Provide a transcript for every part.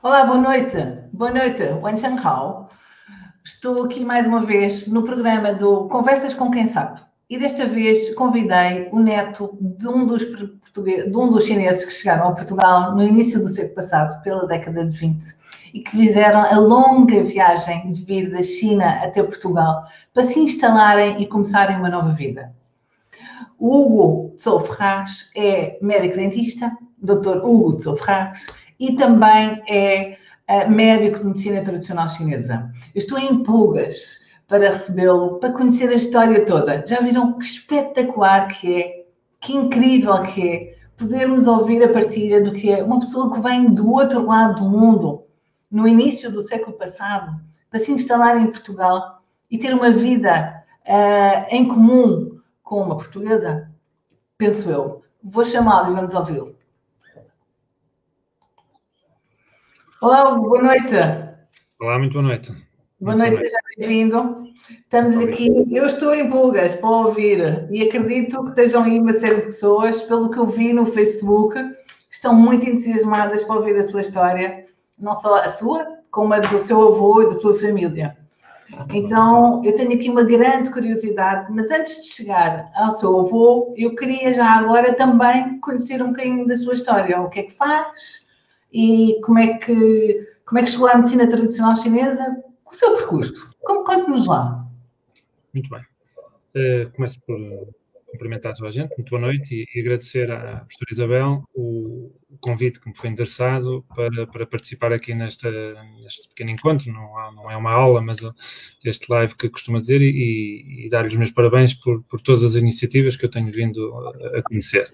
Olá, boa noite. Boa noite, Wan Changhao. Estou aqui mais uma vez no programa do Conversas com Quem Sabe. E desta vez convidei o neto de um dos chineses que chegaram a Portugal no início do século passado, pela década de 20, e que fizeram a longa viagem de vir da China até Portugal para se instalarem e começarem uma nova vida. O Hugo Tzou Ferraz é médico dentista, Dr. Hugo Tzou Ferraz, e também é médico de medicina tradicional chinesa. Eu estou em pulgas para recebê-lo, para conhecer a história toda. Já viram que espetacular que é, que incrível que é podermos ouvir a partilha do que é uma pessoa que vem do outro lado do mundo, no início do século passado, para se instalar em Portugal e ter uma vida em comum com uma portuguesa, penso eu. Vou chamá-lo e vamos ouvi-lo. Olá, Hugo, boa noite. Olá, muito boa noite. Boa noite, seja bem-vindo. Estamos aqui, eu estou em pulgas para ouvir e acredito que estejam aí uma série de pessoas, pelo que eu vi no Facebook, estão muito entusiasmadas para ouvir a sua história, não só a sua, como a do seu avô e da sua família. Então, eu tenho aqui uma grande curiosidade, mas antes de chegar ao seu avô, eu queria já agora também conhecer um bocadinho da sua história, o que é que faz e como é que chegou à medicina tradicional chinesa, o seu percurso. Conte-nos lá. Muito bem. Começo por cumprimentar toda a gente, muito boa noite, e agradecer à professora Isabel o convite que me foi endereçado para participar aqui neste pequeno encontro. Não é uma aula, mas este live que costuma dizer, e dar-lhe os meus parabéns por todas as iniciativas que eu tenho vindo a conhecer.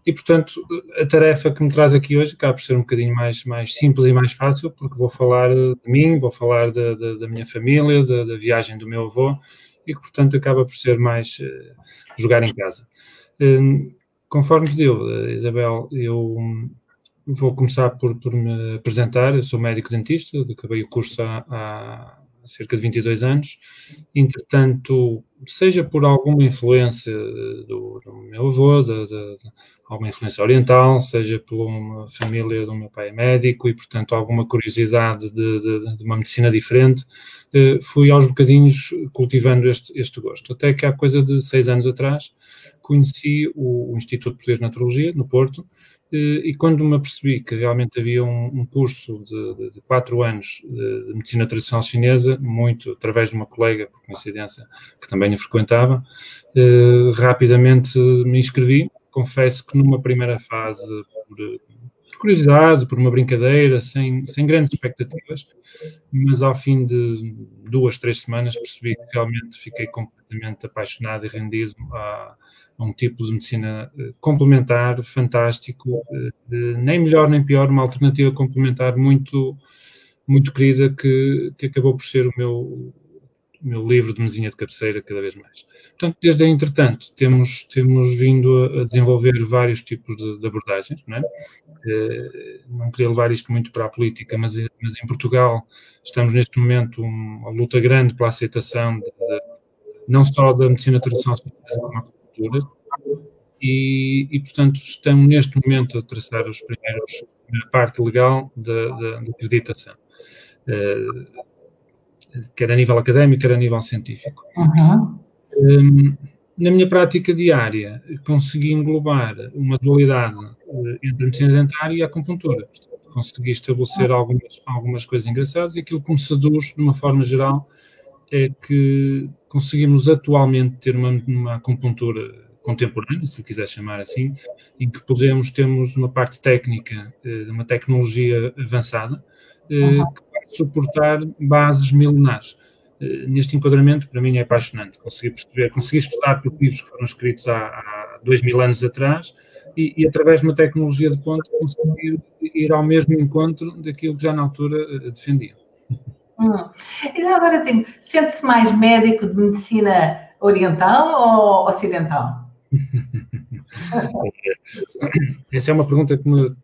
E, portanto, a tarefa que me traz aqui hoje acaba por ser um bocadinho mais simples e mais fácil, porque vou falar de mim, vou falar da minha família, da viagem do meu avô, e que, portanto, acaba por ser mais jogar em casa. Conforme deu, Isabel, eu vou começar por me apresentar. Eu sou médico dentista, acabei o curso há cerca de 22 anos. Entretanto, seja por alguma influência do meu avô, alguma influência oriental, seja por uma família do meu pai médico e, portanto, alguma curiosidade de uma medicina diferente, fui aos bocadinhos cultivando este gosto. Até que há coisa de 6 anos atrás conheci o Instituto Português de Naturologia, no Porto, e quando me apercebi que realmente havia um curso de 4 anos de medicina tradicional chinesa, muito através de uma colega, por coincidência, que também a frequentava, rapidamente me inscrevi. Confesso que numa primeira fase, por curiosidade, por uma brincadeira, sem grandes expectativas, mas ao fim de 2, 3 semanas percebi que realmente fiquei completamente apaixonado e rendido a um tipo de medicina complementar, fantástico, nem melhor nem pior, uma alternativa complementar muito, muito querida, que acabou por ser o meu livro de mesinha de cabeceira cada vez mais. Portanto, desde aí, entretanto, temos vindo a desenvolver vários tipos de abordagens, não é? Não queria levar isto muito para a política, mas em Portugal estamos neste momento uma luta grande pela aceitação não só da medicina tradicional chinesa, como a cultura, e portanto estamos neste momento a traçar a primeira parte legal da acreditação, quer a nível académico, quer a nível científico. Na minha prática diária, consegui englobar uma dualidade entre a medicina dentária e a acupuntura. Portanto, consegui estabelecer algumas coisas engraçadas, e aquilo que me seduz, de uma forma geral, é que conseguimos atualmente ter uma acupuntura contemporânea, se quiser chamar assim, em que temos uma parte técnica, de uma tecnologia avançada, que pode suportar bases milenares. Neste enquadramento, para mim, é apaixonante. Consegui estudar por livros que foram escritos há 2000 anos atrás, e através de uma tecnologia de ponta, conseguir ir ao mesmo encontro daquilo que já na altura defendia. E já agora, assim, sente-se mais médico de medicina oriental ou ocidental? Essa é uma pergunta que me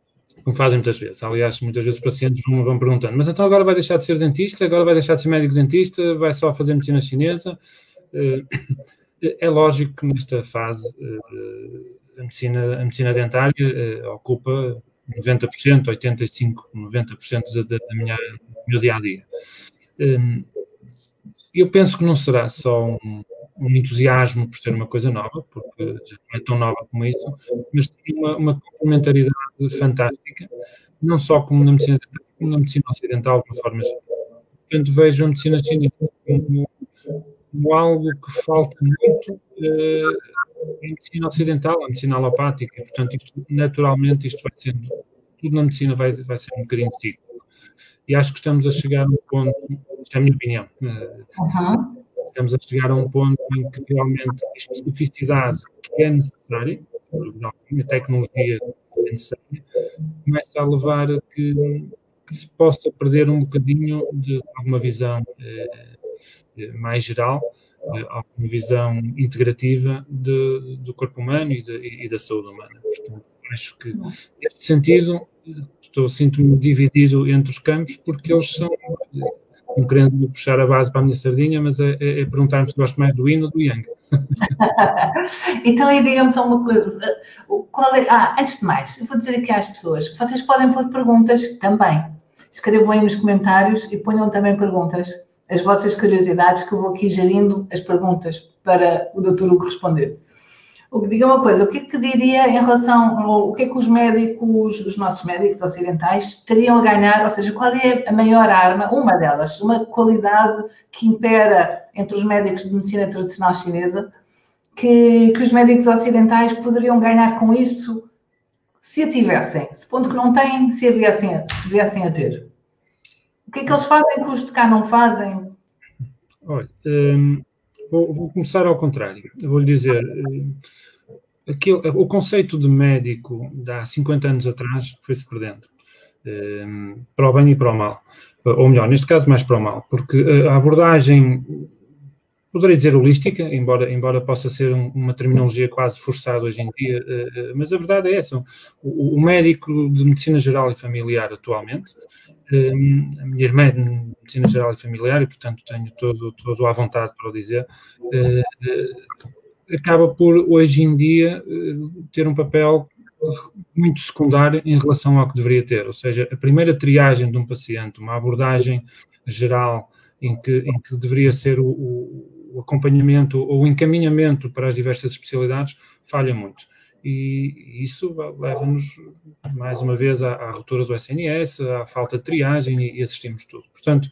fazem muitas vezes. Aliás, muitas vezes os pacientes vão perguntando: mas então agora vai deixar de ser dentista? Agora vai deixar de ser médico dentista? Vai só fazer medicina chinesa? É lógico que nesta fase a medicina dentária ocupa 90%, 85%, 90% do meu dia-a-dia. Eu penso que não será só um entusiasmo por ser uma coisa nova, porque já não é tão nova como isso, mas tem uma complementaridade fantástica, não só como na medicina ocidental, de uma forma geral. Portanto, vejo a medicina chinesa como algo que falta muito em medicina ocidental, a medicina alopática. Portanto, naturalmente, isto vai sendo, tudo na medicina vai ser um bocadinho cíclico. E acho que estamos a chegar a um ponto, isto é a minha opinião, estamos a chegar a um ponto em que realmente a especificidade que é necessária, a tecnologia que é necessária, começa a levar a que se possa perder um bocadinho de alguma visão mais geral, alguma visão integrativa do corpo humano e da saúde humana. Portanto, acho que, neste sentido, sinto-me dividido entre os campos, porque eles são, não querendo puxar a base para a minha sardinha, mas é perguntar-me se gosto mais do yin ou do yang. Então, e diga-me só uma coisa. Antes de mais, eu vou dizer aqui às pessoas, vocês podem pôr perguntas também. Escrevam aí nos comentários e ponham também perguntas, as vossas curiosidades, que eu vou aqui gerindo as perguntas para o Dr. Hugo responder. Diga uma coisa, o que é que diria em relação ao que é que os médicos, os nossos médicos ocidentais, teriam a ganhar, ou seja, qual é a maior arma, uma delas, uma qualidade que impera entre os médicos de medicina tradicional chinesa, que os médicos ocidentais poderiam ganhar com isso se a tivessem, supondo que não têm, se viessem a ter. O que é que eles fazem que os de cá não fazem? Olha, vou começar ao contrário. Eu vou-lhe dizer, o conceito de médico de há 50 anos atrás foi-se perdendo, para o bem e para o mal. Ou melhor, neste caso, mais para o mal, porque a abordagem, poderei dizer holística, embora possa ser uma terminologia quase forçada hoje em dia, mas a verdade é essa. O médico de medicina geral e familiar atualmente, a minha irmã é de medicina geral e familiar e, portanto, tenho todo à vontade para o dizer, acaba por, hoje em dia, ter um papel muito secundário em relação ao que deveria ter. Ou seja, a primeira triagem de um paciente, uma abordagem geral em que deveria ser o acompanhamento ou o encaminhamento para as diversas especialidades, falha muito. E isso leva-nos, mais uma vez, à ruptura do SNS, à falta de triagem e assistimos tudo. Portanto,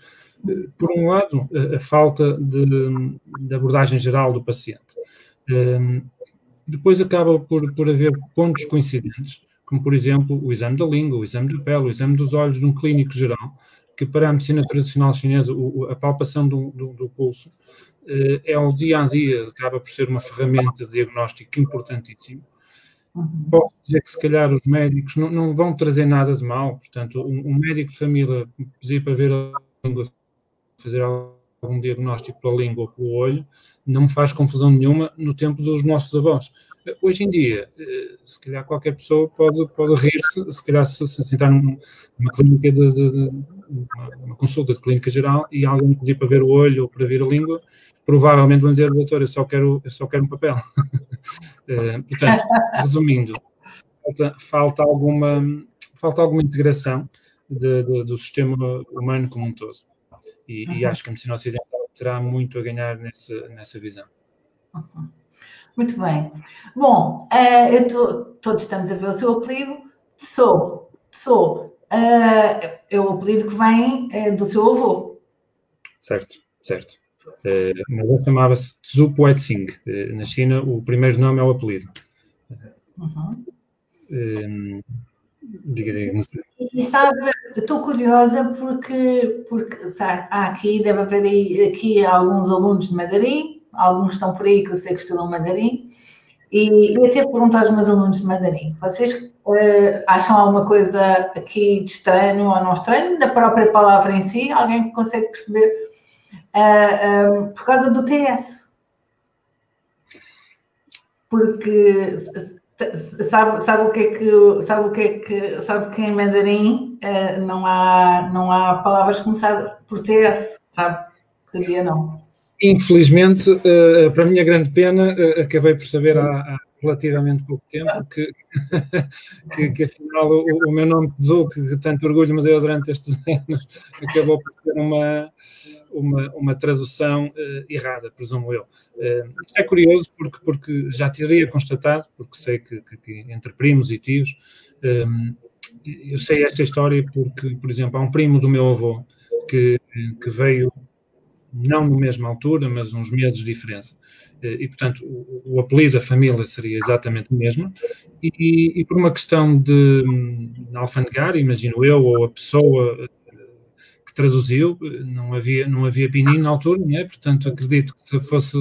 por um lado, a falta de abordagem geral do paciente. Depois acaba por haver pontos coincidentes, como, por exemplo, o exame da língua, o exame da pele, o exame dos olhos de um clínico geral, que para a medicina tradicional chinesa, a palpação do pulso é o dia-a-dia, acaba por ser uma ferramenta de diagnóstico importantíssima. Posso dizer que, se calhar, os médicos não vão trazer nada de mal. Portanto, um médico de família pedir para ver a língua, fazer algum diagnóstico pela língua ou pelo olho, não me faz confusão nenhuma no tempo dos nossos avós. Hoje em dia, se calhar qualquer pessoa pode rir-se, se calhar se entrar numa clínica uma consulta de clínica geral e alguém pedir para ver o olho ou para ver a língua, provavelmente vão dizer, doutor, eu só quero um papel. Portanto, resumindo, falta alguma integração do sistema humano como um todo. E acho que a medicina ocidental terá muito a ganhar nessa visão. Muito bem. Bom, todos estamos a ver o seu apelido. É o apelido que vem do seu avô. Certo. O meu avô chamava-se Zhu Puetzing. Na China, o primeiro nome é o apelido. Diga. E sabe, estou curiosa porque deve haver aqui alguns alunos de mandarim, alguns estão por aí que eu sei que estudam mandarim, e até pergunto aos meus alunos de mandarim, vocês acham alguma coisa aqui de estranho ou não estranho, da própria palavra em si? Alguém que consegue perceber por causa do TS? Porque sabe que em mandarim não há palavras começadas por TS, sabe? Sabia não? Infelizmente, para a minha grande pena, acabei por saber há relativamente pouco tempo, que afinal o meu nome Tzu, que tanto orgulho me deu durante estes anos, acabou por ter uma tradução errada, presumo eu. Isto é curioso porque já teria constatado, porque sei que entre primos e tios, eu sei esta história porque, por exemplo, há um primo do meu avô que veio não na mesma altura, mas uns meses de diferença. E, portanto, o apelido da família seria exatamente o mesmo. E por uma questão de alfandegar, imagino eu, ou a pessoa que traduziu, não havia pinyin na altura, não é? Portanto, acredito que se fosse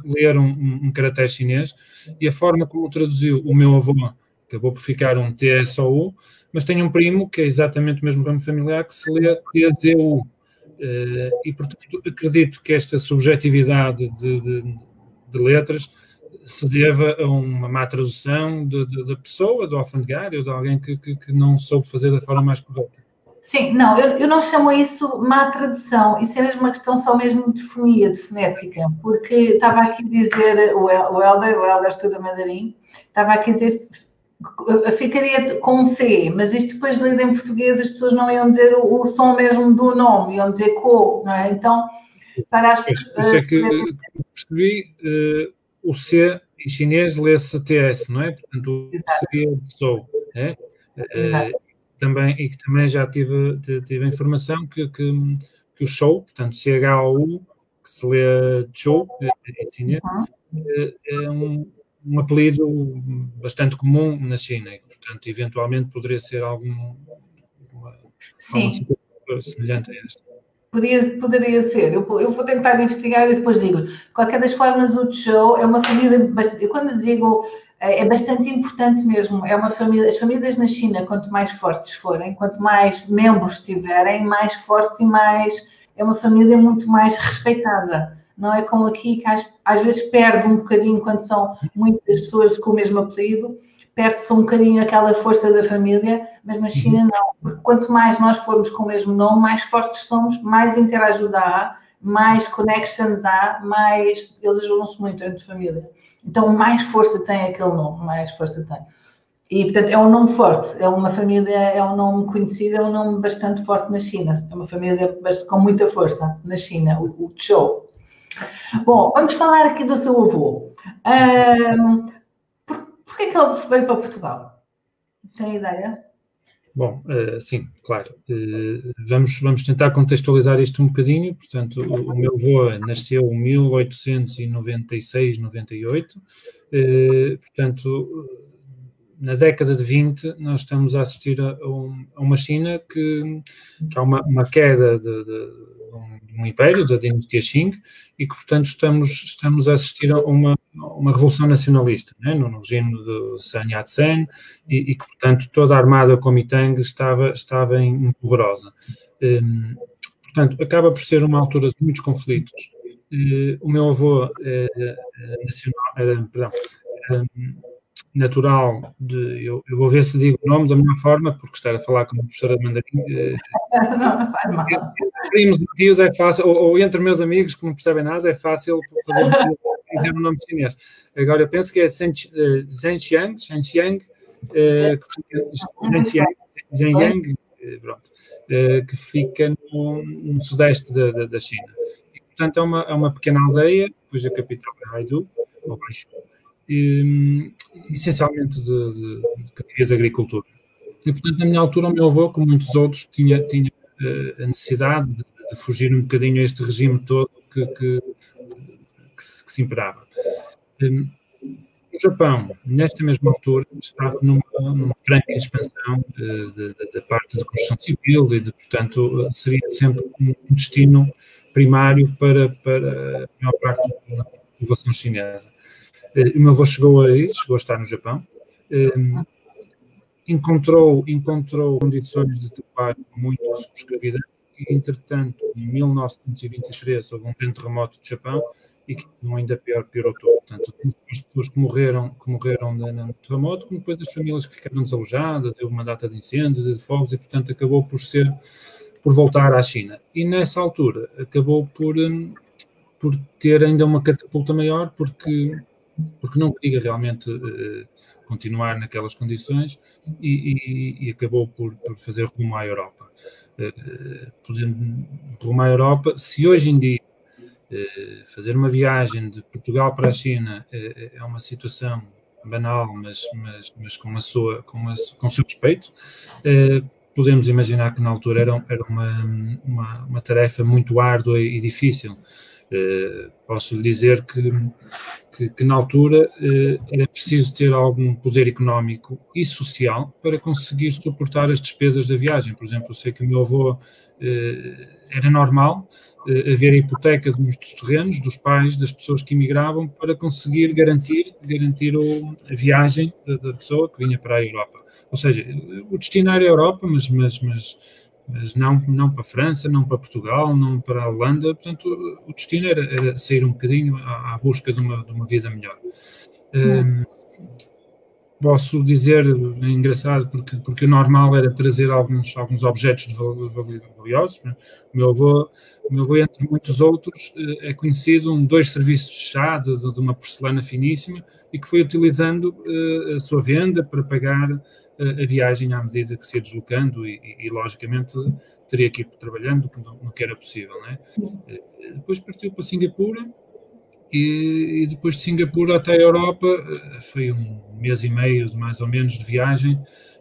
ler um caractere chinês, e a forma como traduziu o meu avô acabou por ficar um TSOU, mas tenho um primo que é exatamente o mesmo ramo familiar que se lê TZU. E, portanto, acredito que esta subjetividade de letras se deva a uma má tradução da pessoa, do alfandegário, ou de alguém que não soube fazer da forma mais correta. Sim, não, eu não chamo isso má tradução, isso é mesmo uma questão só mesmo de fonia, de fonética, porque estava aqui a dizer, o Helder estuda mandarim, estava aqui a dizer, ficaria com um C, mas isto depois lido em português, as pessoas não iam dizer o som mesmo do nome, iam dizer co, não é? Então, para as pessoas... Isso é que percebi, o C em chinês lê-se TS, não é? Portanto, seria sou, é? E que também já tive a informação que o show, portanto, CHOU, que se lê Chou em chinês, é um apelido bastante comum na China, e, portanto, eventualmente poderia ser alguma situação semelhante a esta. Poderia ser. Eu vou tentar investigar e depois digo. De qualquer das formas, o Chou é uma família. Eu quando digo é bastante importante mesmo. É uma família. As famílias na China, quanto mais fortes forem, quanto mais membros tiverem, mais forte e mais. É uma família muito mais respeitada. Não é como aqui que às vezes perde um bocadinho quando são muitas pessoas com o mesmo apelido. Perde-se um bocadinho aquela força da família, mas na China não, porque quanto mais nós formos com o mesmo nome, mais fortes somos, mais interajuda há, mais connections há, mais eles ajudam-se muito entre família. Então, mais força tem aquele nome, mais força tem. E, portanto, é um nome forte, é uma família, é um nome conhecido, é um nome bastante forte na China, é uma família com muita força na China, o Zhou. Bom, vamos falar aqui do seu avô. Porquê que ele veio para Portugal? Tem ideia? Bom, sim, claro. Vamos tentar contextualizar isto um bocadinho. Portanto, o meu avô nasceu em 1896, 98. Portanto, na década de 20, nós estamos a assistir a uma China que há uma queda de um império, da dinastia Qing, e que, portanto, estamos a assistir a uma revolução nacionalista, né, no regime do Sun Yat-sen, e que, portanto, toda a armada Kuomintang estava em polvorosa. Portanto, acaba por ser uma altura de muitos conflitos. O meu avô natural eu vou ver se digo o nome da melhor forma, porque estar a falar com uma professora de mandarim. Não faz mal. Entre primos e tios é fácil, ou entre meus amigos que não percebem nada, é fácil dizer um nome chinês. Agora, eu penso que é Zhenxiang, que fica no sudeste da China. E, portanto, é uma pequena aldeia, cuja capital é Haidu, ou Baixo, essencialmente de agricultura. E, portanto, na minha altura, o meu avô, como muitos outros, tinha a necessidade de fugir um bocadinho a este regime todo que se imperava. O Japão, nesta mesma altura, estava numa franca expansão da parte da construção civil e, portanto, seria sempre um destino primário para a maior parte da população chinesa. O meu avô chegou a estar no Japão, encontrou condições de trabalho muito subscrevidas e, entretanto, em 1923 houve um grande terremoto do Japão e que ainda piorou tudo. Portanto, as pessoas que morreram no terremoto, como depois as famílias que ficaram desalojadas, houve uma data de incêndios e de fogos e, portanto, acabou por voltar à China. E, nessa altura, acabou por ter ainda uma catapulta maior, porque porque não queria realmente continuar naquelas condições e acabou por fazer rumo à Europa. Rumo à Europa, se hoje em dia fazer uma viagem de Portugal para a China é uma situação banal, mas com o seu respeito, podemos imaginar que na altura era uma tarefa muito árdua e difícil. Posso lhe dizer que na altura era preciso ter algum poder económico e social para conseguir suportar as despesas da viagem. Por exemplo, eu sei que o meu avô era normal haver a hipoteca dos terrenos dos pais das pessoas que emigravam para conseguir garantir a viagem da pessoa que vinha para a Europa. Ou seja, o destino era a Europa, mas não para a França, não para Portugal, não para a Holanda. Portanto, o destino era sair um bocadinho à busca de uma vida melhor. Posso dizer, é engraçado, porque o normal era trazer alguns objetos valiosos. O meu avô, entre muitos outros, é conhecido 2 serviços de chá de uma porcelana finíssima e que foi utilizando a sua venda para pagar a viagem à medida que se ia deslocando e logicamente, teria que ir trabalhando no que era possível, não é? Depois partiu para Singapura e depois de Singapura até a Europa foi 1 mês e meio, mais ou menos, de viagem,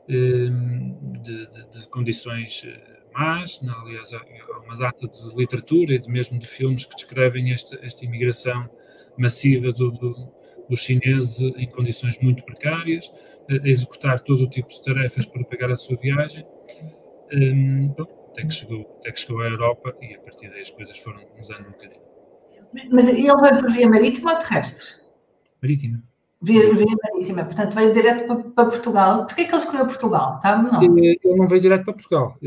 de condições más. Aliás, há uma data de literatura e mesmo de filmes que descrevem esta imigração massiva dos chineses em condições muito precárias, a executar todo o tipo de tarefas para pagar a sua viagem, até que chegou à Europa e a partir daí as coisas foram mudando um bocadinho. Mas ele veio por via marítima ou terrestre? Marítima. Via marítima, portanto veio direto para Portugal. Porquê que ele escolheu Portugal? Sabe, não? Ele não veio direto para Portugal.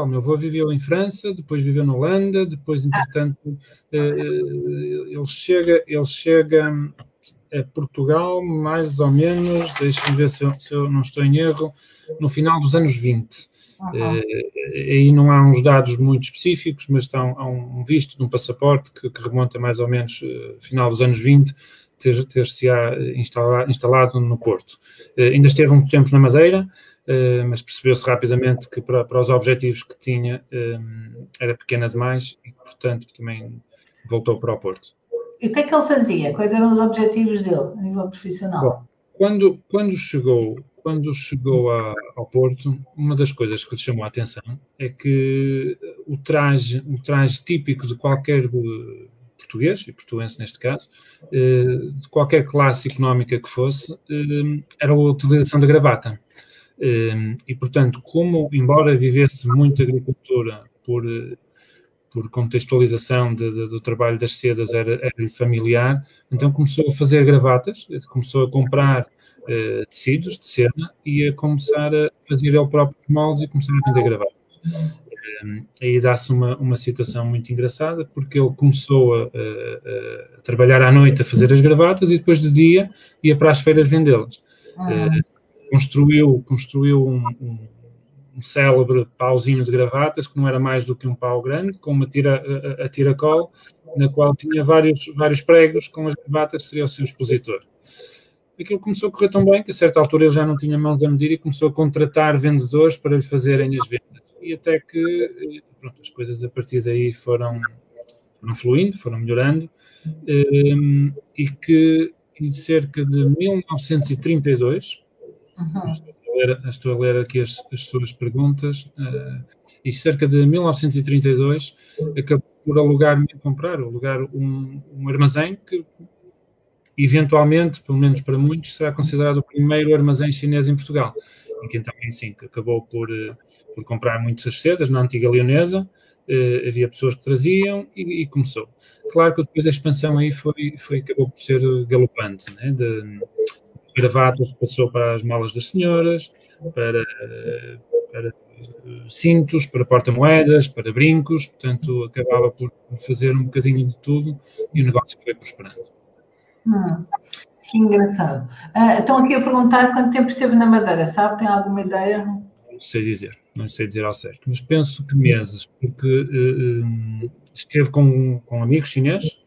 Meu avô viveu em França, depois viveu na Holanda, depois, entretanto, ele chega a Portugal mais ou menos, deixe-me ver se eu não estou em erro, no final dos anos 20. Aí não há uns dados muito específicos, mas há um visto de um passaporte que remonta mais ou menos final dos anos 20, ter-se-á instalado no Porto. Ainda esteve um tempo na Madeira, mas percebeu-se rapidamente que para os objetivos que tinha era pequena demais e, portanto, também voltou para o Porto. E o que é que ele fazia? Quais eram os objetivos dele a nível profissional? Bom, quando chegou ao Porto, uma das coisas que lhe chamou a atenção é que o traje típico de qualquer português, e portuense neste caso, de qualquer classe económica que fosse, era a utilização da gravata. E, portanto, embora vivesse muito agricultura por contextualização do trabalho das sedas era-lhe familiar, então começou a fazer gravatas, começou a comprar tecidos de seda e a começar a fazer ele próprio moldes e começar a vender gravatas. Aí dá-se uma situação muito engraçada, porque ele começou a trabalhar à noite a fazer as gravatas e depois de dia ia para as feiras vendê-las. Construiu um célebre pauzinho de gravatas, que não era mais do que um pau grande, com uma tiracolo, na qual tinha vários pregos, com as gravatas seria o seu expositor. Aquilo começou a correr tão bem que a certa altura ele já não tinha mãos a medir e começou a contratar vendedores para lhe fazerem as vendas. E até que as coisas a partir daí foram fluindo, foram melhorando, e que em cerca de 1932, estou a ler aqui as suas perguntas, e cerca de 1932 acabou por comprar um armazém que eventualmente, pelo menos para muitos, será considerado o primeiro armazém chinês em Portugal. E que então, sim, que acabou por comprar muitas sedas na antiga Leonesa, havia pessoas que traziam e começou. Claro que depois a expansão aí acabou por ser galopante, né? De gravatas passou para as malas das senhoras, para cintos, para porta-moedas, para brincos, portanto acabava por fazer um bocadinho de tudo e o negócio foi prosperando. Que engraçado. Estão aqui a perguntar quanto tempo esteve na Madeira, sabe? Tem alguma ideia? Não sei dizer ao certo, mas penso que meses, porque esteve com amigos chineses,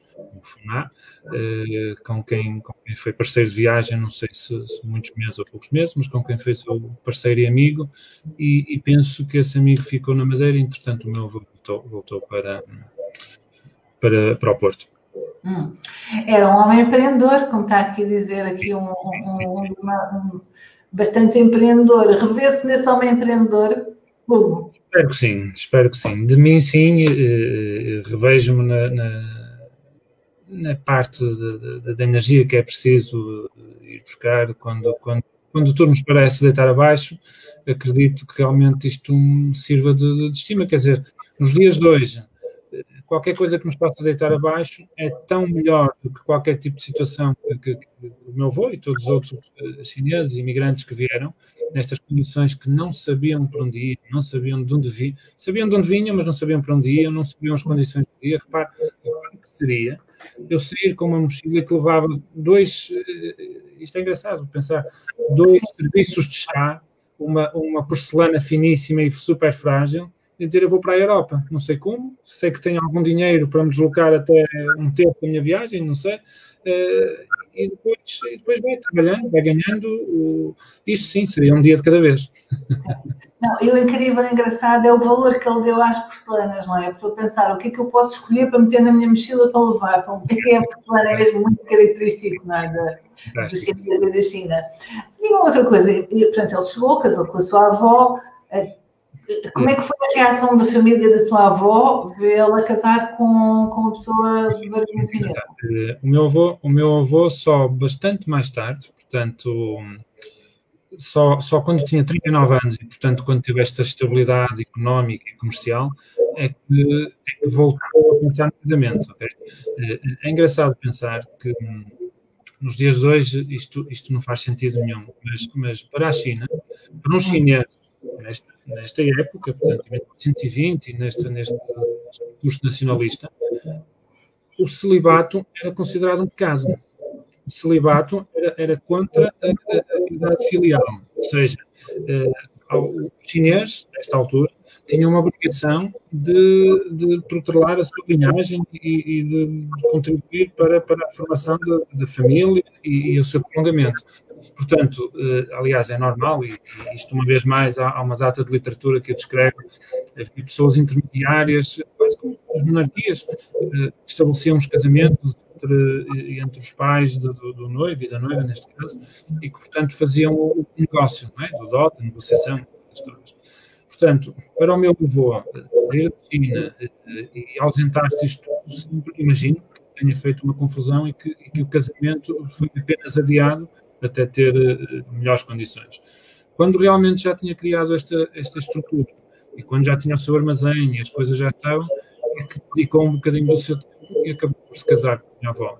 FUNAP, com quem foi parceiro de viagem, não sei se muitos meses ou poucos meses, mas com quem foi seu parceiro e amigo, e penso que esse amigo ficou na Madeira, entretanto o meu avô voltou para o Porto. Era um homem empreendedor, como está aqui a dizer, aqui bastante empreendedor. Revê-se nesse homem empreendedor? Espero que sim. De mim, sim, revejo-me na parte da energia que é preciso ir buscar quando tudo nos parece deitar abaixo. Acredito que realmente isto me sirva de estima. Quer dizer, nos dias de hoje, qualquer coisa que nos possa deitar abaixo é tão melhor do que qualquer tipo de situação que o meu avô e todos os outros chineses, imigrantes que vieram, nestas condições que não sabiam para onde iam, não sabiam de onde vinham, sabiam de onde vinham, mas não sabiam para onde iam, não sabiam as condições que iam. Repare que seria eu sair com uma mochila que levava isto é engraçado, pensar, 2 serviços de chá, uma porcelana finíssima e super frágil, e dizer, eu vou para a Europa, não sei como, sei que tenho algum dinheiro para me deslocar até um tempo da minha viagem, não sei, e depois vai trabalhando, vai ganhando, isso sim, seria um dia de cada vez. Não, e o incrível e engraçado é o valor que ele deu às porcelanas, não é? A pessoa pensar, o que é que eu posso escolher para meter na minha mochila para levar? Porque a porcelana é mesmo muito característico, não é? Dos chineses e da China. E uma outra coisa, portanto, ele chegou, casou com a sua avó. Como é que foi a reação da família da sua avó vê-la casar com uma pessoa de barulho chinesa? O meu avô só bastante mais tarde, portanto, só quando tinha 39 anos e, portanto, quando tive esta estabilidade económica e comercial, é que voltou a pensar no casamento. Okay? É engraçado pensar que nos dias de hoje isto não faz sentido nenhum, mas para a China, para um chinês, nesta época, portanto, em 1920, e neste curso nacionalista, o celibato era considerado um pecado. O celibato era contra a idade filial, ou seja, o chinês, nesta altura, tinha uma obrigação de protelar a sua linhagem e de contribuir para a formação da família e o seu prolongamento. Portanto, aliás, é normal, e isto uma vez mais há uma data de literatura que descreve pessoas intermediárias, quase como as monarquias, estabeleciam os casamentos entre os pais do noivo e da noiva, neste caso, e que, portanto, faziam o negócio, não é? Do dote, a negociação, todas. Portanto, para o meu avô sair da China e ausentar-se isto tudo, sempre imagino que tenha feito uma confusão e que o casamento foi apenas adiado até ter melhores condições. Quando realmente já tinha criado esta estrutura e quando já tinha o seu armazém e as coisas já estavam, é que dedicou um bocadinho do seu tempo e acabou por se casar com a minha avó,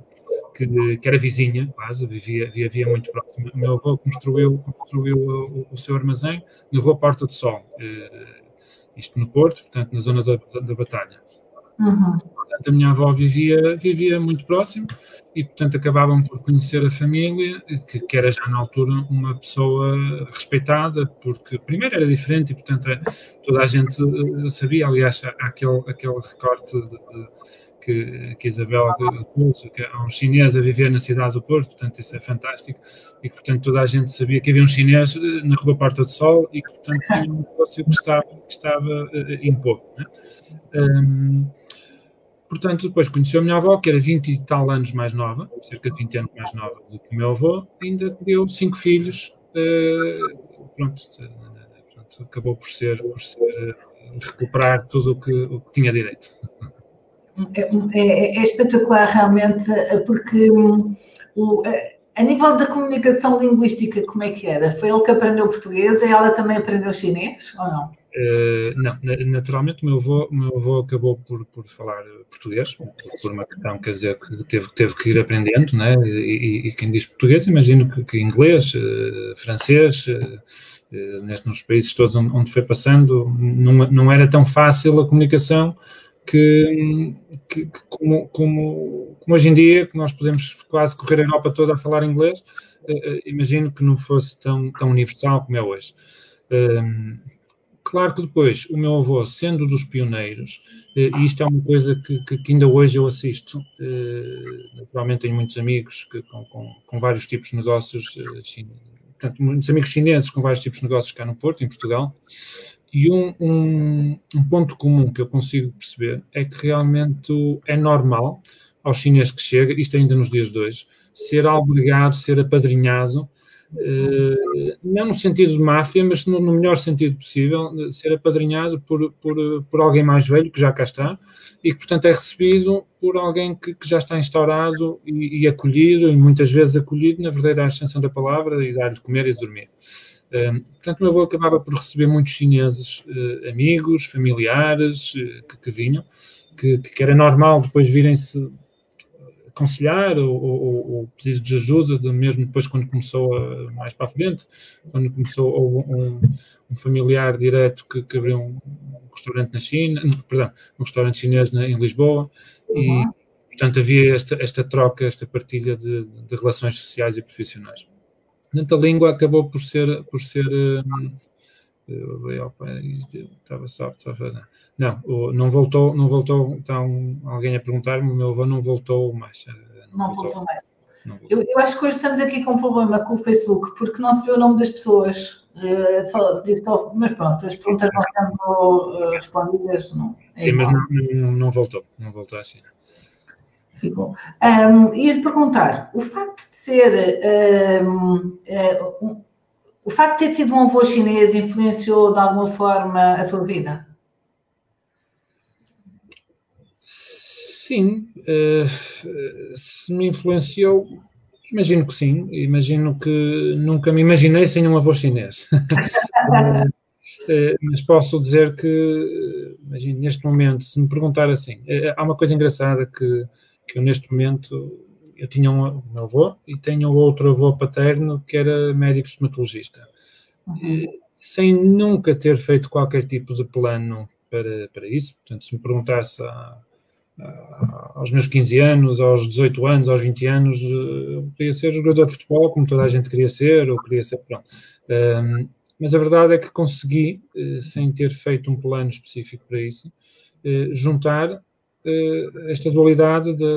que era vizinha, quase, vivia muito próximo. O meu avô construiu o seu armazém na Rua Porta do Sol, isto no Porto, portanto, na zona da Batalha. Portanto, a minha avó vivia muito próximo e, portanto, acabavam por conhecer a família, que era já na altura uma pessoa respeitada, porque primeiro era diferente e, portanto, toda a gente sabia. Aliás, há aquele recorte que Isabel trouxe, que há um chinês a viver na cidade do Porto, portanto, isso é fantástico, e que, portanto, toda a gente sabia que havia um chinês na Rua Porta do Sol e que, portanto, tinha um negócio que estava imposto, né? Portanto, depois conheceu a minha avó, que era 20 e tal anos mais nova, cerca de 20 anos mais nova do que o meu avô, ainda deu 5 filhos, pronto, acabou por recuperar tudo o que tinha direito. É espetacular realmente, porque a nível da comunicação linguística, como é que era? Foi ele que aprendeu português e ela também aprendeu chinês, ou não? Não, naturalmente o meu avô acabou por falar português, por uma questão, quer dizer, que teve que ir aprendendo, né? E quem diz português, imagino que inglês, francês, nos países todos onde foi passando, não era tão fácil a comunicação que como hoje em dia, que nós podemos quase correr a Europa toda a falar inglês, imagino que não fosse tão universal como é hoje. Claro que depois, o meu avô, sendo dos pioneiros, e isto é uma coisa que ainda hoje eu assisto, naturalmente tenho muitos amigos com vários tipos de negócios, portanto, muitos amigos chineses com vários tipos de negócios cá no Porto, em Portugal, e um ponto comum que eu consigo perceber é que realmente é normal aos chineses que chega, isto ainda nos dias de hoje, ser albergado, ser apadrinhado, não no sentido de máfia, mas no melhor sentido possível, ser apadrinhado por alguém mais velho, que já cá está, e que, portanto, é recebido por alguém que já está instaurado e acolhido, e muitas vezes acolhido, na verdadeira extensão da palavra, e dar-lhe de comer e de dormir. Portanto, o meu avô acabava por receber muitos chineses, amigos, familiares, que vinham, que era normal depois virem-se aconselhar ou pedir de ajuda, mesmo depois quando começou mais para a frente, quando começou, houve um familiar direto que abriu um restaurante na China, perdão, um restaurante chinês em Lisboa, e portanto havia esta troca, esta partilha de relações sociais e profissionais. Portanto, a língua acabou por ser não voltou, está alguém a perguntar-me, o meu avô não voltou mais. Não voltou mais. Eu acho que hoje estamos aqui com um problema com o Facebook, porque não se vê o nome das pessoas, mas pronto, as perguntas não sendo respondidas. Não, sim, mas não voltou assim. Ficou. Ia-lhe perguntar, o facto de ser... o facto de ter tido um avô chinês influenciou de alguma forma a sua vida? Sim, se me influenciou, imagino que sim, imagino que nunca me imaginei sem um avô chinês. Mas posso dizer que, imagino, neste momento, se me perguntar assim, há uma coisa engraçada que eu neste momento, eu tinha um meu avô e tenho outro avô paterno que era médico estomatologista. Sem nunca ter feito qualquer tipo de plano para isso, portanto, se me perguntasse aos meus 15 anos, aos 18 anos, aos 20 anos, eu queria ser jogador de futebol, como toda a gente queria ser, ou queria ser, pronto. Mas a verdade é que consegui, sem ter feito um plano específico para isso, juntar esta dualidade da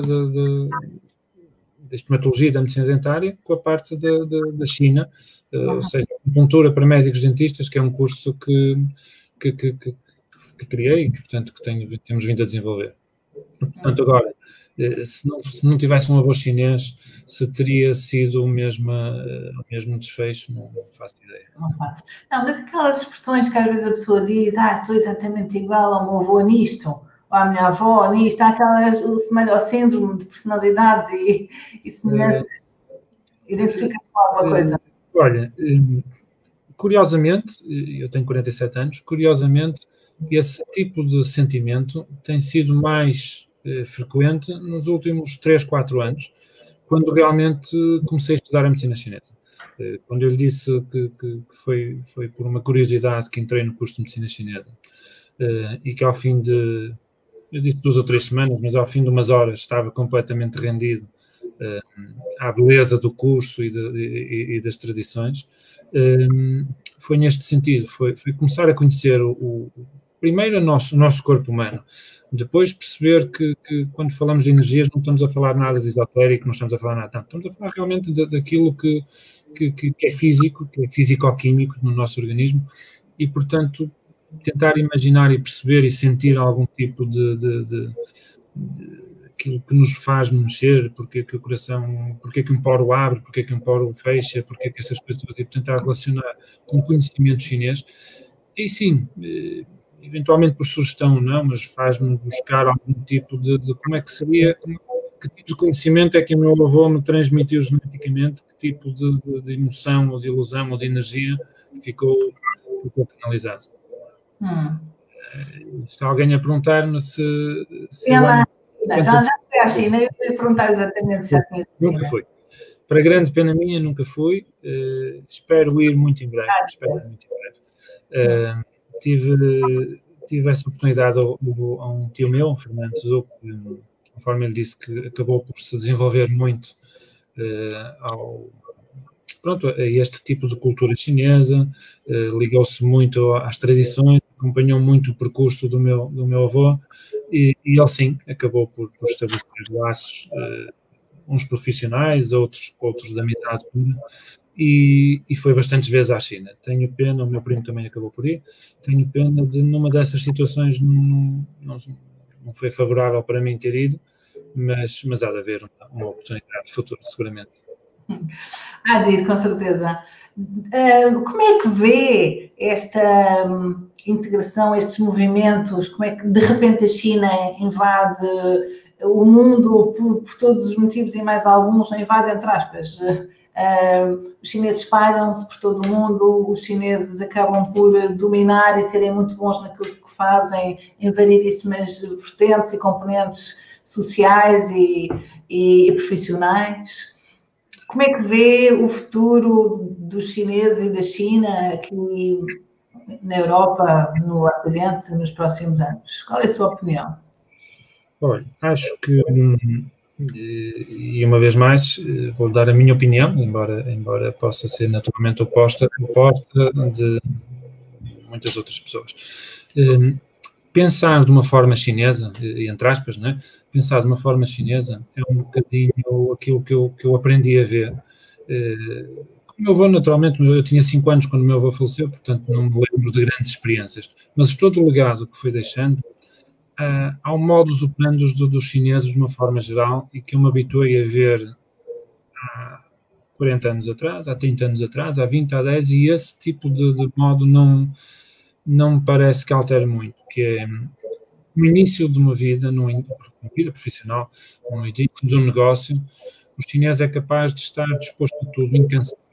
estomatologia e da medicina dentária com a parte da China, ou seja, acupuntura para médicos dentistas, que é um curso que criei e que, portanto, temos vindo a desenvolver. Portanto, agora, se não tivesse um avô chinês, se teria sido o mesmo desfecho, não faço ideia. Não, mas aquelas expressões que às vezes a pessoa diz, sou exatamente igual ao meu avô nisto, ou à minha avó nisto, há o síndrome de personalidades e semelhanças. Identifica-se com alguma coisa? Olha, curiosamente, eu tenho 47 anos, curiosamente, esse tipo de sentimento tem sido mais frequente nos últimos 3, 4 anos, quando realmente comecei a estudar a medicina chinesa. Quando eu lhe disse que foi por uma curiosidade que entrei no curso de medicina chinesa e que ao fim de, eu disse 2 ou 3 semanas, mas ao fim de umas horas estava completamente rendido à beleza do curso e das tradições, foi neste sentido, foi começar a conhecer primeiro o nosso corpo humano, depois perceber que quando falamos de energias não estamos a falar nada de esotérico, não estamos a falar nada, estamos a falar realmente daquilo que é físico, que é físico-químico no nosso organismo e, portanto, tentar imaginar e perceber e sentir algum tipo de aquilo que nos faz mexer, porque que o coração, porque que um poro abre, porque que um poro fecha, porque que essas coisas, e tentar relacionar com o conhecimento chinês. E sim, eventualmente por sugestão não, mas faz-me buscar algum tipo de como é que seria, que tipo de conhecimento é que o meu avô me transmitiu geneticamente, que tipo de emoção, ou de ilusão, ou de energia ficou canalizado. Está alguém a perguntar-me se já fui à China, eu ia perguntar exatamente se já tinha sido. Nunca fui. Para grande pena minha, nunca fui. Espero ir muito em breve. Tive essa oportunidade a um tio meu, um Fernando Zuc, que, conforme ele disse, que acabou por se desenvolver muito a este tipo de cultura chinesa, ligou-se muito às tradições, acompanhou muito o percurso do meu avô, e ele sim, acabou por estabelecer laços, uns profissionais, outros de amizade pura, e foi bastantes vezes à China. Tenho pena, o meu primo também acabou por ir, tenho pena de numa dessas situações não foi favorável para mim ter ido, mas há de haver uma oportunidade de futuro, seguramente. Há de ir, com certeza. Como é que vê esta integração, estes movimentos? Como é que de repente a China invade o mundo por todos os motivos e mais alguns, não invade entre aspas? Os chineses espalham-se por todo o mundo, os chineses acabam por dominar e serem muito bons naquilo que fazem em variedíssimas vertentes e componentes sociais e profissionais. Como é que vê o futuro dos chineses e da China aqui na Europa, no Ocidente, nos próximos anos? Qual é a sua opinião? Olha, acho que, e uma vez mais, vou dar a minha opinião, embora possa ser naturalmente oposta de muitas outras pessoas. Pensar de uma forma chinesa, entre aspas, né? Pensar de uma forma chinesa é um bocadinho aquilo que eu aprendi a ver. O meu avô, naturalmente, eu tinha 5 anos quando o meu avô faleceu, portanto não me lembro de grandes experiências, mas todo o legado que foi deixando, há um modus operandi dos chineses de uma forma geral e que eu me habituei a ver há 40 anos atrás, há 30 anos atrás, há 20, há 10, e esse tipo de modo não me parece que altere muito, que é no início de uma vida, uma vida profissional, no início de um negócio, o chinês é capaz de estar disposto a tudo, incansável.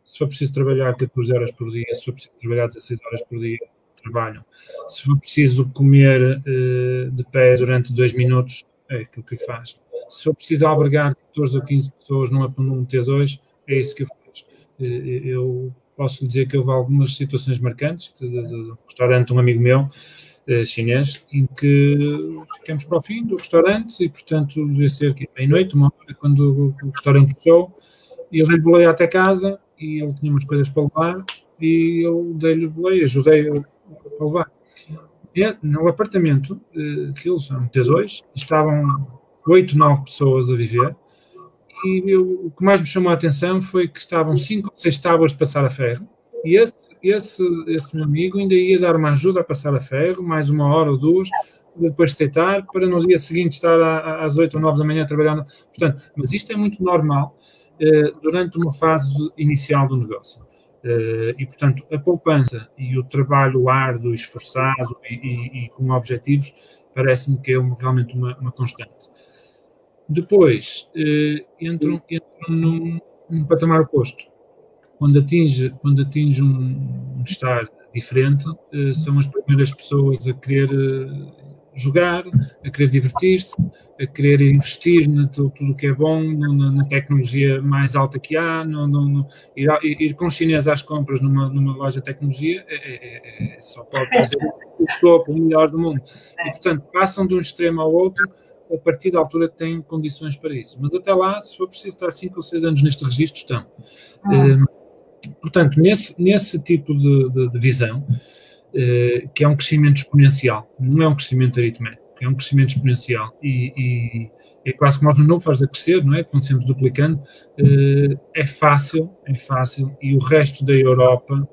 Se for preciso trabalhar 14 horas por dia, se for preciso trabalhar 16 horas por dia, trabalham. Se for preciso comer de pé durante 2 minutos, é aquilo que faz. Se for preciso albergar 14 ou 15 pessoas num T2, é isso que faz. Eu posso dizer que houve algumas situações marcantes de um restaurante, um amigo meu, chinês, em que ficamos para o fim do restaurante e, portanto, devia ser meia-noite, 1 hora, quando o restaurante fechou, e eu dei-lhe boleia até casa, e ele tinha umas coisas para levar, e eu dei-lhe boleia, ajudei-o a levar. E no apartamento, que eles são T2, estavam 8, 9 pessoas a viver, e o que mais me chamou a atenção foi que estavam 5 ou 6 tábuas de passar a ferro, e esse meu amigo ainda ia dar uma ajuda a passar a ferro, mais 1 hora ou 2, depois de deitar, para no dia seguinte estar às 8 ou 9 da manhã trabalhando. Portanto, mas isto é muito normal durante uma fase inicial do negócio. E, portanto, a poupança e o trabalho árduo, esforçado e com objetivos, parece-me que é realmente uma constante. Depois, entram num patamar oposto. Quando atinge um estar diferente, são as primeiras pessoas a querer jogar, a querer divertir-se, a querer investir em tudo o que é bom, na tecnologia mais alta que há, ir com os chineses às compras numa loja de tecnologia, só pode fazer o topo, o melhor do mundo. E, portanto, passam de um extremo ao outro a partir da altura que têm condições para isso. Mas até lá, se for preciso estar 5 ou 6 anos neste registro, estão. Portanto, nesse tipo de visão, que é um crescimento exponencial, não é um crescimento aritmético, é um crescimento exponencial e é quase como os números a crescer, não é? Que vão sempre duplicando, é fácil e o resto da Europa,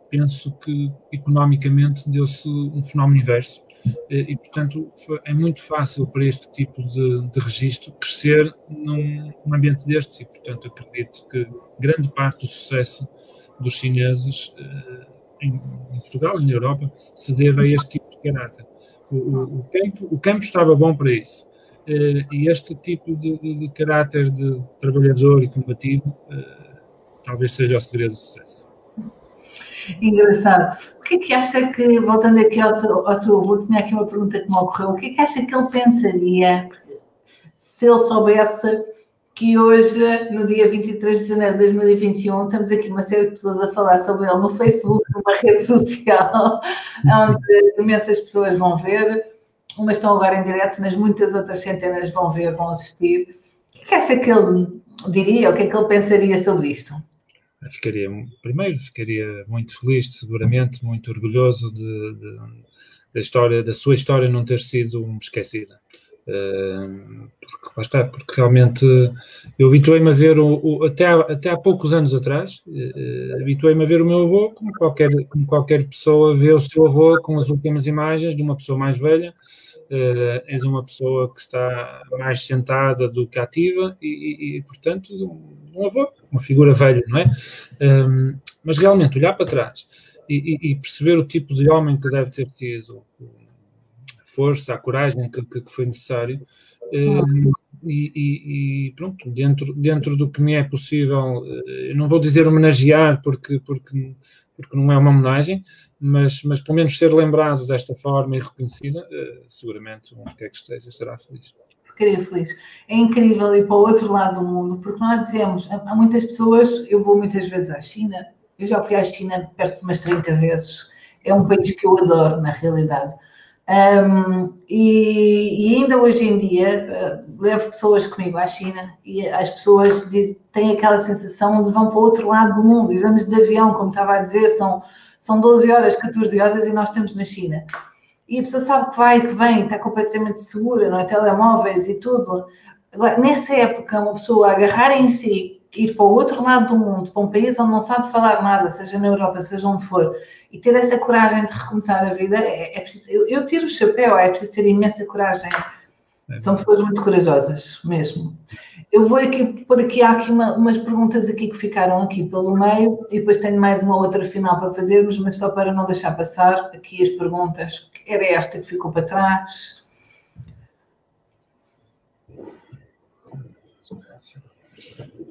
penso que economicamente deu-se um fenómeno inverso e, portanto, é muito fácil para este tipo de registro crescer num ambiente destes e, portanto, acredito que grande parte do sucesso dos chineses em Portugal e na Europa se deve a este tipo de caráter. O campo estava bom para isso. E este tipo de caráter de trabalhador e combativo talvez seja o segredo do sucesso. Engraçado. O que é que acha que, voltando aqui ao seu avô, tinha aqui uma pergunta que me ocorreu, o que é que acha que ele pensaria se ele soubesse que hoje, no dia 23 de janeiro de 2021, temos aqui uma série de pessoas a falar sobre ele no Facebook, numa rede social, onde imensas pessoas vão ver, umas estão agora em direto, mas muitas outras centenas vão ver, vão assistir. O que é que acha que ele diria, o que é que ele pensaria sobre isto? Ficaria muito feliz, seguramente, muito orgulhoso da sua história não ter sido esquecida. Porque realmente eu habituei-me a ver, até há poucos anos atrás, habituei-me a ver o meu avô como qualquer pessoa vê o seu avô com as últimas imagens de uma pessoa mais velha. És uma pessoa que está mais sentada do que ativa e portanto, um avô, uma figura velha, não é? Mas realmente, olhar para trás e perceber o tipo de homem que deve ter sido, a força, a coragem que foi necessário, e pronto, dentro do que me é possível, eu não vou dizer homenagear, porque não é uma homenagem, mas pelo menos ser lembrado desta forma e reconhecida, seguramente onde quer que esteja estará feliz. Ficaria feliz. É incrível ir para o outro lado do mundo, porque nós dizemos, há muitas pessoas, eu vou muitas vezes à China, eu já fui à China perto de umas 30 vezes, é um país que eu adoro, na realidade. E ainda hoje em dia levo pessoas comigo à China e as pessoas têm aquela sensação de vão para o outro lado do mundo e vamos de avião, como estava a dizer, são 12 horas, 14 horas e nós estamos na China. E a pessoa sabe que vai, que vem, está completamente segura, não é? Telemóveis e tudo. Agora, nessa época, uma pessoa agarrar em si, ir para o outro lado do mundo, para um país onde não sabe falar nada, seja na Europa, seja onde for, e ter essa coragem de recomeçar a vida, é preciso, eu tiro o chapéu, é preciso ter imensa coragem. São pessoas muito corajosas, mesmo. Eu vou pôr aqui, há aqui umas perguntas aqui que ficaram aqui pelo meio, e depois tenho mais uma outra final para fazermos, mas só para não deixar passar aqui as perguntas. Era esta que ficou para trás.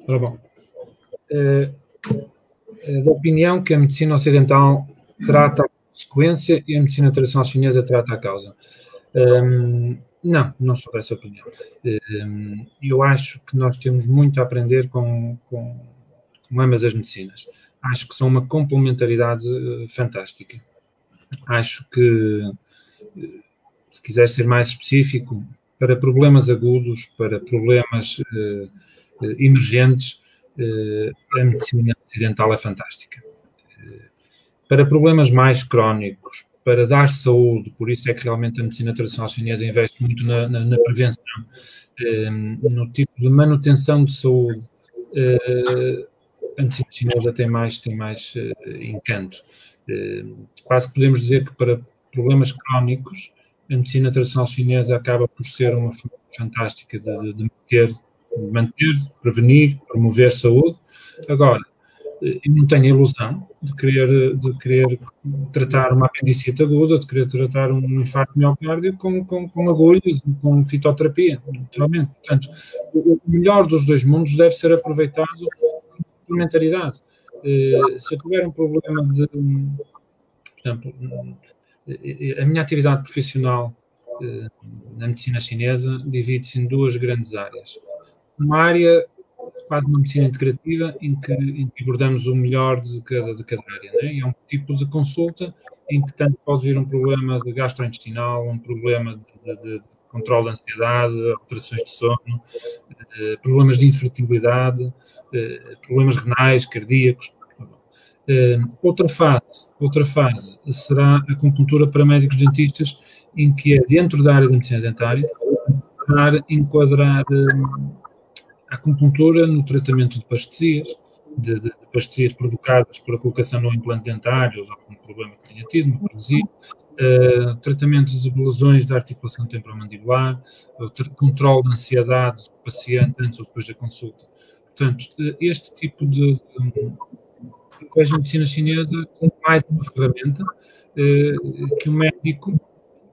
Ora bom, da opinião que a medicina ocidental trata a consequência e a medicina tradicional chinesa trata a causa. Não sou dessa opinião. Eu acho que nós temos muito a aprender com ambas as medicinas. Acho que são uma complementaridade fantástica. Acho que, se quiser ser mais específico, para problemas agudos, para problemas emergentes, a medicina ocidental é fantástica. Para problemas mais crónicos, para dar saúde, por isso é que realmente a medicina tradicional chinesa investe muito na prevenção, no tipo de manutenção de saúde. A medicina chinesa tem mais encanto. Quase que podemos dizer que para problemas crónicos, a medicina tradicional chinesa acaba por ser uma forma fantástica de manter, prevenir, promover saúde. Agora, eu não tenho a ilusão de querer tratar uma apendicite aguda, de querer tratar um infarto miocárdio com agulhas, com fitoterapia, naturalmente. Portanto, o melhor dos dois mundos deve ser aproveitado com complementaridade. Se eu tiver um problema por exemplo, a minha atividade profissional na medicina chinesa divide-se em duas grandes áreas. Uma área quase uma medicina integrativa em que abordamos o melhor de cada área, né? É um tipo de consulta em que tanto pode vir um problema de gastrointestinal, um problema de controle de ansiedade, alterações de sono, problemas de infertilidade, problemas renais, cardíacos. Outra fase será a acupuntura para médicos dentistas, em que é dentro da área da medicina dentária enquadrar a acupuntura no tratamento de parestesias, de parestesias provocadas por a colocação no implante dentário ou algum problema que tenha tido, uma paresia, tratamento de lesões da articulação temporomandibular, controle da ansiedade do paciente antes ou depois da consulta. Portanto, este tipo de vejo a medicina chinesa como mais uma ferramenta que o médico,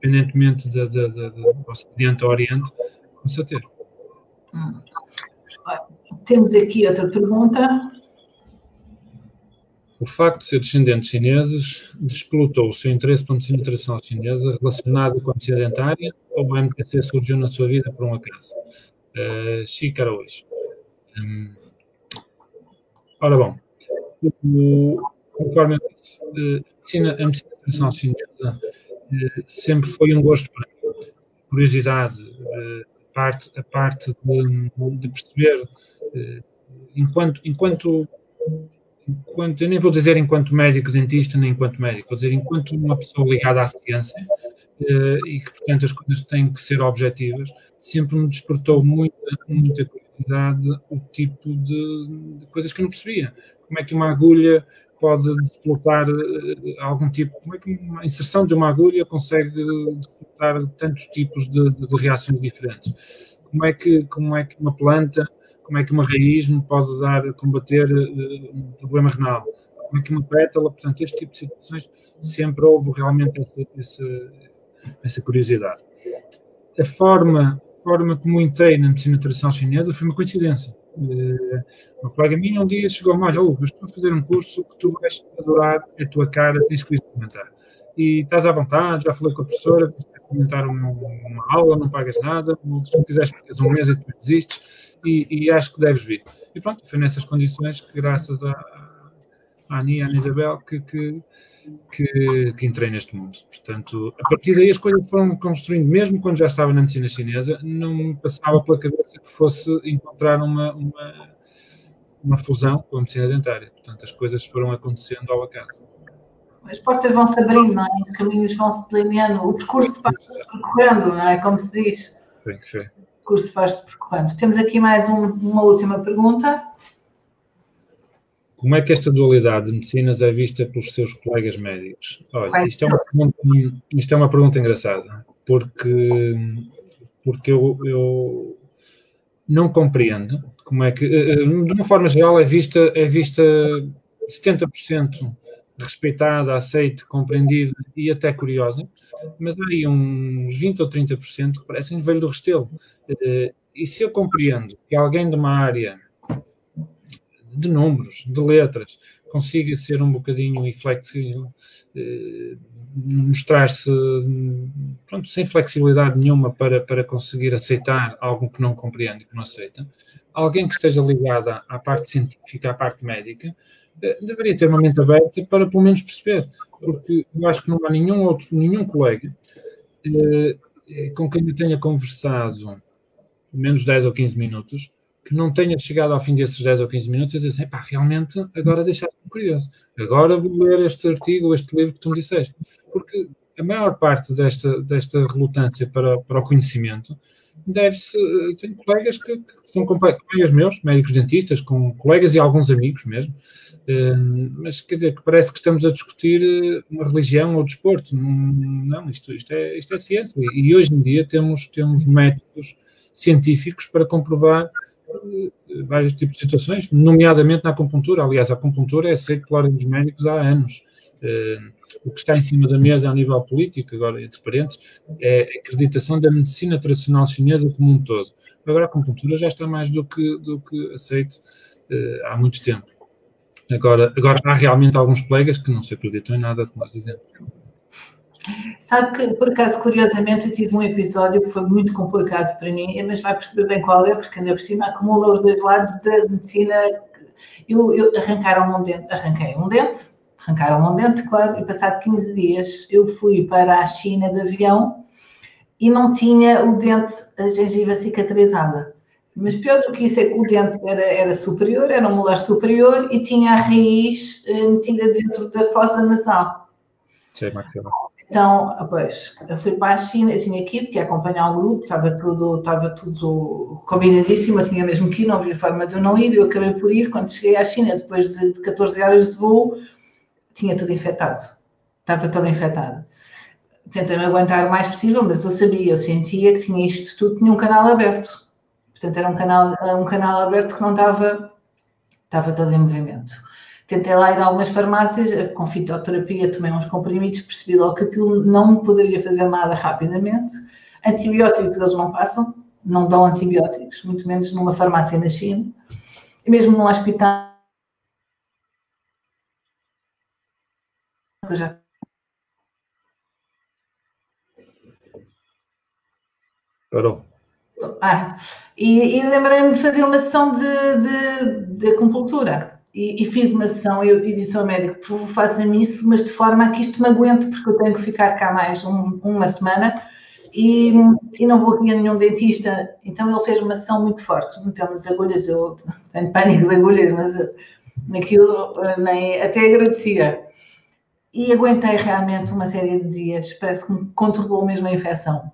independentemente do Ocidente ou Oriente, começa a ter. Temos aqui outra pergunta. O facto de ser descendente de chineses despolutou o seu interesse pela medicina tradicional chinesa relacionado com a medicina dentária, ou a MTC surgiu na sua vida por um acaso? Xícara hoje. Ora bom, conforme eu disse, a medicina tradicional chinesa sempre foi um gosto para mim. Curiosidade, a parte de perceber, enquanto eu nem vou dizer enquanto médico dentista, nem enquanto médico, vou dizer enquanto uma pessoa ligada à ciência, e que, portanto, as coisas têm que ser objetivas, sempre me despertou muita curiosidade o tipo de coisas que eu não percebia. Como é que uma agulha pode desplotar algum tipo, como é que uma inserção de uma agulha consegue desplotar tantos tipos de reações diferentes? Como é que uma planta, como é que uma raiz me pode combater um problema renal? Como é que uma pétala, portanto, este tipo de situações, sempre houve realmente essa curiosidade. A forma como entrei na medicina tradicional chinesa foi uma coincidência. Uma colega minha um dia chegou-me: olha, eu estou a fazer um curso que tu vais adorar, é a tua cara, tens que experimentar. E estás à vontade, já falei com a professora, tens que experimentar uma aula, não pagas nada, se tu quiseres ficas um mês e depois desistes, e acho que deves vir. E pronto, foi nessas condições que, graças à Ani e à Isabel, que entrei neste mundo. Portanto, a partir daí as coisas foram construindo, mesmo quando já estava na medicina chinesa, não me passava pela cabeça que fosse encontrar uma fusão com a medicina dentária. Portanto, as coisas foram acontecendo ao acaso. As portas vão-se abrindo, não é? Os caminhos vão-se delineando, o percurso vai-se percorrendo, não é? Como se diz. Sim. O percurso vai-se percorrendo. Temos aqui mais uma última pergunta. Como é que esta dualidade de medicinas é vista pelos seus colegas médicos? Olha, isto é uma pergunta engraçada, porque eu não compreendo como é que, de uma forma geral, é vista 70% respeitada, aceita, compreendida e até curiosa, mas há aí uns 20 ou 30% que parecem velho do Restelo. E se eu compreendo que alguém de uma área de números, de letras, consiga ser um bocadinho inflexível, mostrar-se sem flexibilidade nenhuma para conseguir aceitar algo que não compreende e que não aceita, alguém que esteja ligado à parte científica, à parte médica, deveria ter uma mente aberta para pelo menos perceber, porque eu acho que não há nenhum colega com quem eu tenha conversado menos 10 ou 15 minutos, que não tenha chegado ao fim desses 10 ou 15 minutos e dizer assim, realmente agora deixaste-me curioso, agora vou ler este artigo, este livro que tu me disseste, porque a maior parte desta relutância para o conhecimento deve-se, tenho colegas que são colegas meus, médicos dentistas, com colegas e alguns amigos mesmo, mas quer dizer, que parece que estamos a discutir uma religião ou desporto. Não, isto é ciência, e hoje em dia temos métodos científicos para comprovar vários tipos de situações, nomeadamente na acupuntura. Aliás, a acupuntura é aceita pela ordem dos médicos há anos. O que está em cima da mesa a nível político, agora entre parênteses, é a acreditação da medicina tradicional chinesa como um todo. Agora a acupuntura já está mais do que aceite há muito tempo. Agora há realmente alguns colegas que não se acreditam em nada do que nós dizemos. Sabe que, por acaso, curiosamente, eu tive um episódio que foi muito complicado para mim, mas vai perceber bem qual é, porque ainda por cima acumula os dois lados da medicina. Arrancaram-me um dente, claro, e passado 15 dias eu fui para a China de avião e não tinha o dente, a gengiva cicatrizada. Mas pior do que isso é que o dente era superior, era um molar superior e tinha a raiz metida dentro da fossa nasal. Sim, Marcelo. Então, pois, eu fui para a China, eu tinha que ir, porque ia acompanhar o grupo, estava tudo combinadíssimo, eu tinha mesmo que ir, não havia forma de eu não ir, eu acabei por ir. Quando cheguei à China, depois de 14 horas de voo, tinha tudo infectado, estava toda infectada. Tentei-me aguentar o mais possível, mas eu sentia que tinha isto tudo, tinha um canal aberto. Portanto, era um canal aberto que não estava todo em movimento. Tentei lá ir a algumas farmácias, com fitoterapia, tomei uns comprimidos, percebi logo que aquilo não me poderia fazer nada rapidamente. Antibióticos eles não passam, não dão antibióticos, muito menos numa farmácia na China. E mesmo num hospital... Parou. E lembrei-me de fazer uma sessão de acupuntura. E fiz uma sessão, eu disse ao médico, faça-me isso, mas de forma a que isto me aguente, porque eu tenho que ficar cá mais uma semana e não vou aqui a nenhum dentista. Então ele fez uma sessão muito forte, meteu-me as agulhas, eu tenho pânico de agulhas, mas naquilo, nem até agradecia. E aguentei realmente uma série de dias, parece que me controlou mesmo a infecção.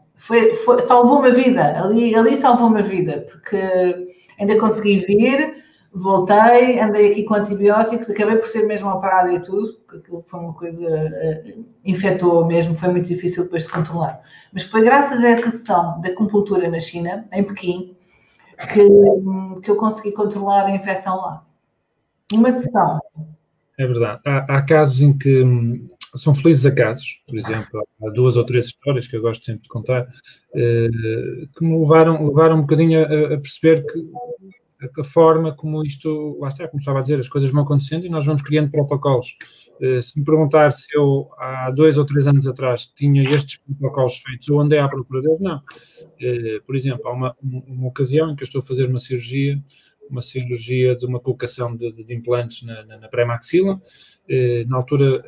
Salvou-me a vida, ali salvou-me a vida, porque ainda consegui vir, voltei, andei aqui com antibióticos, acabei por ser mesmo operada e tudo, porque aquilo foi uma coisa, infectou mesmo, foi muito difícil depois de controlar. Mas foi graças a essa sessão de acupuntura na China, em Pequim, que eu consegui controlar a infecção lá. Uma sessão. É verdade. Há casos em que são felizes acasos, por exemplo, há 2 ou 3 histórias que eu gosto sempre de contar, que me levaram um bocadinho a perceber que a forma como isto, lá está, como estava a dizer, as coisas vão acontecendo e nós vamos criando protocolos. Se me perguntar se eu há 2 ou 3 anos atrás tinha estes protocolos feitos ou andei à procura deles, não. Por exemplo, há uma ocasião em que eu estou a fazer uma cirurgia de uma colocação de implantes na pré-maxila. Na altura,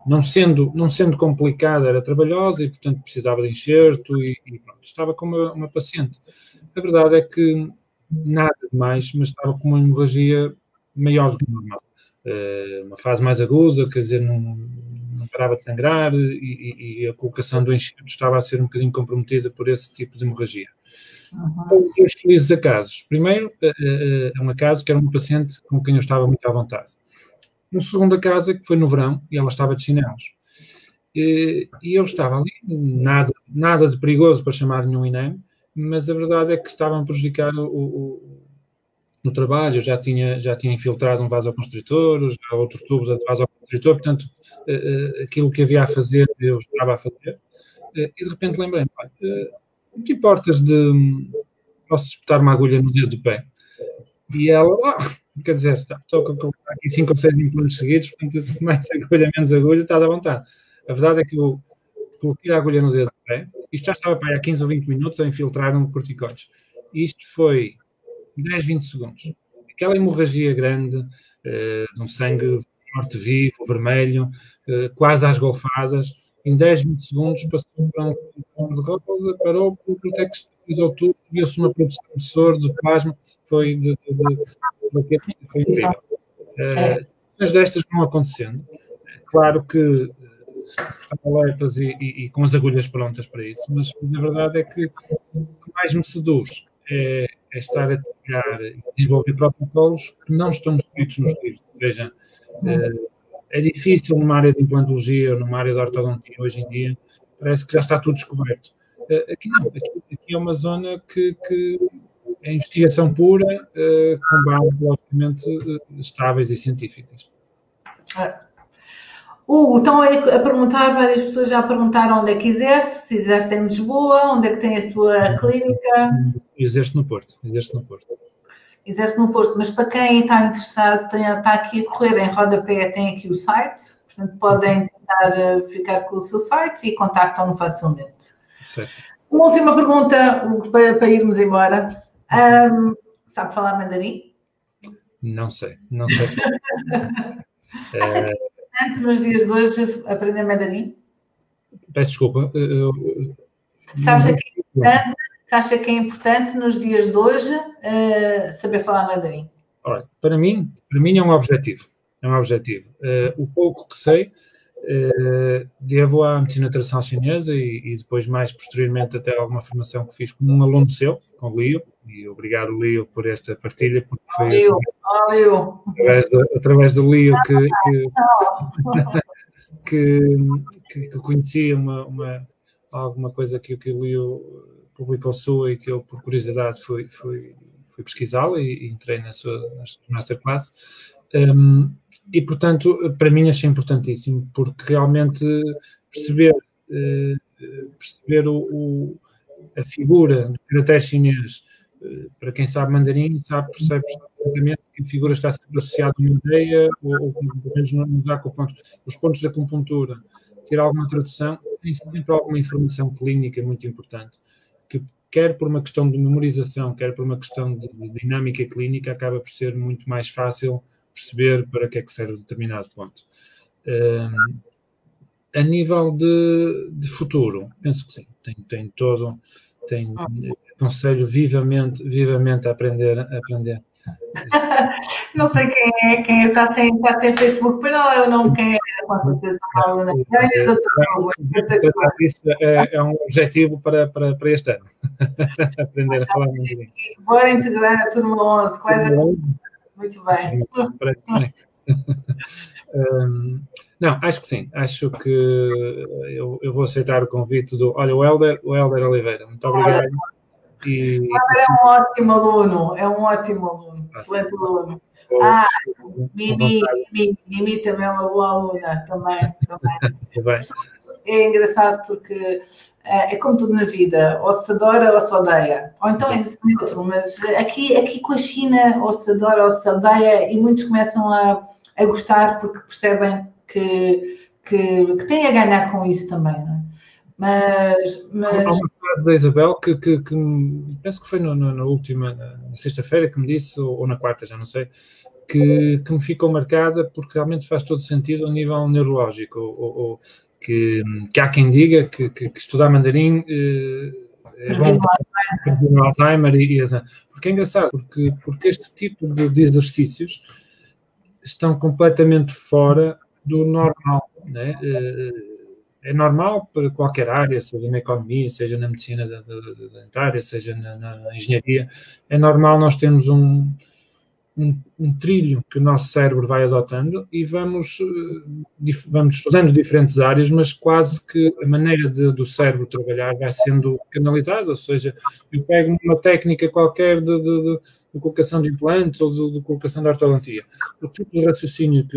não sendo complicada, era trabalhosa e, portanto, precisava de enxerto e pronto, estava com uma paciente. A verdade é que nada de mais, mas estava com uma hemorragia maior do que o normal. Uma fase mais aguda, quer dizer, não parava de sangrar e a colocação do enxerto estava a ser um bocadinho comprometida por esse tipo de hemorragia. Uhum. 2 felizes acasos. Primeiro, um acaso que era uma paciente com quem eu estava muito à vontade. Um segundo acaso é que foi no verão e ela estava de chinelos. E eu estava ali, nada de perigoso para chamar nenhum INEM, mas a verdade é que estavam a prejudicar o trabalho. Eu já tinha infiltrado um vasoconstritor, já outro tubo de vasoconstritor, portanto, aquilo que havia a fazer, eu estava a fazer. E de repente lembrei-me, o que importas posso disputar uma agulha no dedo do pé? E ela, quer dizer, estou a colocar aqui 5 ou 6 implantes seguidos, portanto, mais agulha, menos agulha, está à vontade. A verdade é que eu coloquei a agulha no dedo do pé, isto já estava para aí há 15 ou 20 minutos a infiltrar corticoides. Isto foi 10, 20 segundos. Aquela hemorragia grande, de um sangue forte, vivo, vermelho, quase às golfadas, em 10, 20 segundos passou para um de rosa, parou, o pretexto utilizou tudo, viu-se uma produção de soro, de plasma, foi incrível. As destas vão acontecendo. Claro que alertas e com as agulhas prontas para isso, mas a verdade é que o que mais me seduz é estar a trabalhar e desenvolver protocolos que não estão escritos nos livros. Ou seja, é difícil numa área de implantologia ou numa área de ortodontia hoje em dia, parece que já está tudo descoberto. Aqui não, aqui é uma zona que é investigação pura, com bases logicamente estáveis e científicas. Hugo, estão a perguntar, várias pessoas já perguntaram onde é que exerce, se exerce em Lisboa, onde é que tem a sua clínica? Exerce no Porto. Exerce no Porto, mas para quem está interessado, está aqui a correr em rodapé, tem aqui o site, portanto podem tentar ficar com o seu site e contactam-no facilmente. Certo. Uma última pergunta, Hugo, para irmos embora. Sabe falar mandarim? Não sei. Acha que é importante nos dias de hoje aprender mandarim? Peço desculpa. Se acha que é importante nos dias de hoje saber falar mandarim? Olha, para mim é um objetivo. O pouco que sei, devo à medicina tradicional chinesa e depois mais posteriormente até alguma formação que fiz com um aluno seu, com o Lio, e obrigado Lio por esta partilha, porque foi através do Lio que conhecia alguma coisa que o Lio publicou sua e que eu, por curiosidade, fui pesquisá-la e entrei na sua masterclass. E, portanto, para mim achei importantíssimo, porque realmente perceber a figura do karaté chinês, para quem sabe mandarim, percebe perfeitamente que a figura está sempre associada a uma ideia, ou pelo menos nos acupontos. Os pontos da acupuntura, ter alguma tradução, tem sempre alguma informação clínica muito importante, que quer por uma questão de memorização, quer por uma questão de dinâmica clínica, acaba por ser muito mais fácil perceber para que é que serve determinado ponto. A nível de futuro, penso que sim, aconselho vivamente a aprender. Não sei quem é, está sem Facebook, mas não é o nome quem é, com certeza, Aluna. Isso é um objetivo para este ano. Aprender a falar mandarim. Bora integrar a turma 11, quase muito bem. Não, acho que sim. Acho que eu vou aceitar o convite do... Olha, o Hélder Oliveira. Muito obrigado. E, é um ótimo aluno. Excelente aluno. Mimi também é uma boa aluna. Também. É engraçado porque é como tudo na vida. Ou se adora ou se odeia. Ou então é neutro. Mas aqui com a China, ou se adora ou se odeia, e muitos começam a gostar porque percebem que têm a ganhar com isso também, não é? Mas... Há uma frase da Isabel que penso que foi na última, na sexta-feira, que me disse, ou na quarta, já não sei, que me ficou marcada porque realmente faz todo sentido a nível neurológico, ou que há quem diga que estudar mandarim é bom para o Alzheimer porque é engraçado, porque este tipo de exercícios estão completamente fora do normal, né? É normal para qualquer área, seja na economia, seja na medicina dentária, seja na engenharia, é normal nós termos um trilho que o nosso cérebro vai adotando e vamos estudando diferentes áreas, mas quase que a maneira do cérebro trabalhar vai sendo canalizada, ou seja, eu pego uma técnica qualquer de colocação de implantes ou de colocação de ortodontia. O tipo de raciocínio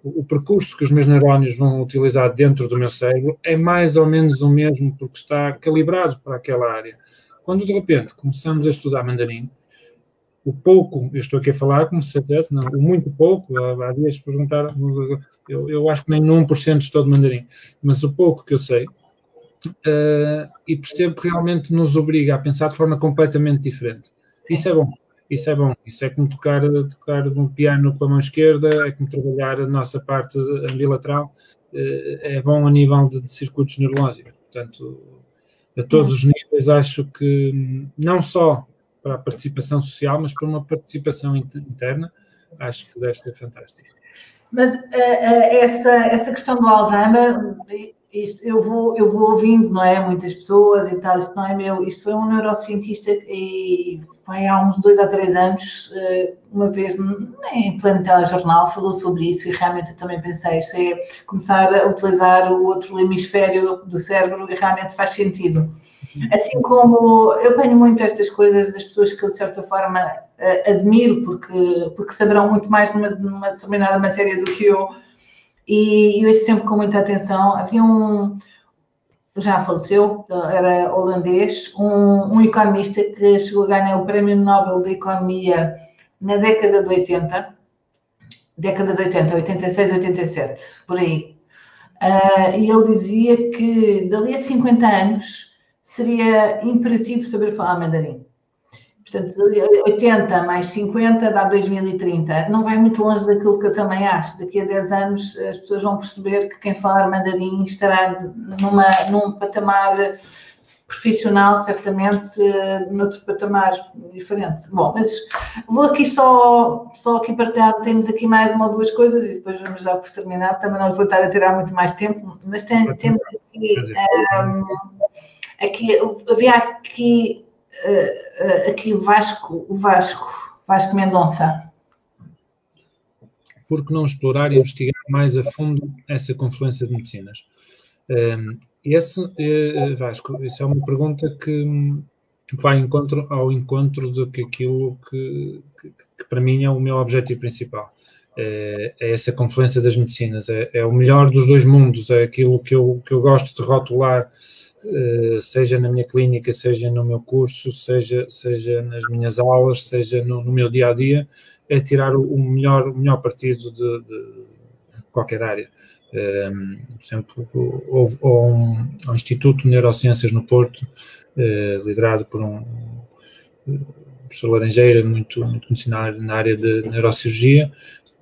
o percurso que os meus neurónios vão utilizar dentro do meu cérebro é mais ou menos o mesmo porque está calibrado para aquela área. Quando de repente começamos a estudar mandarim, o pouco, eu estou aqui a falar como se dissesse, não, o muito pouco, há dias perguntaram, eu acho que nem 1% estou de mandarim, mas o pouco que eu sei, e percebo que realmente nos obriga a pensar de forma completamente diferente. Isso é bom, isso é como tocar um piano com a mão esquerda, é como trabalhar a nossa parte bilateral, é bom a nível de circuitos neurológicos. Portanto, a todos os níveis, acho que não só para a participação social, mas para uma participação interna, acho que deve ser fantástico. Mas essa questão do Alzheimer, eu vou ouvindo, não é? Muitas pessoas e tal, isto não é meu. Isto foi um neurocientista e há uns 2 a 3 anos, uma vez em pleno telejornal, falou sobre isso e realmente eu também pensei, isto é começar a utilizar o outro hemisfério do cérebro e realmente faz sentido. Assim como eu apanho muito estas coisas das pessoas que eu, de certa forma, admiro porque saberão muito mais numa determinada matéria do que eu e ouço sempre com muita atenção. Havia já faleceu, era holandês, um economista que chegou a ganhar o Prémio Nobel da Economia na década de 80, 86, 87, por aí. E ele dizia que dali a 50 anos seria imperativo saber falar mandarim. Portanto, 80 mais 50 dá 2030. Não vai muito longe daquilo que eu também acho. Daqui a 10 anos as pessoas vão perceber que quem falar mandarim estará num patamar profissional, certamente, noutro patamar diferente. Bom, mas vou aqui só aqui partilhar, temos aqui mais uma ou duas coisas e depois vamos dar por terminado. Também não vou estar a tirar muito mais tempo, mas temos aqui havia aqui o Vasco Mendonça. Por que não explorar e investigar mais a fundo essa confluência de medicinas? Vasco, isso é uma pergunta que vai ao encontro daquilo que para mim é o meu objetivo principal. É essa confluência das medicinas, é o melhor dos dois mundos, é aquilo que eu gosto de rotular, seja na minha clínica, seja no meu curso, seja nas minhas aulas, seja no meu dia-a-dia, é tirar o melhor partido de qualquer área. Por exemplo, houve um Instituto de Neurociências no Porto, liderado por um professor Laranjeira, muito conhecido na área de neurocirurgia,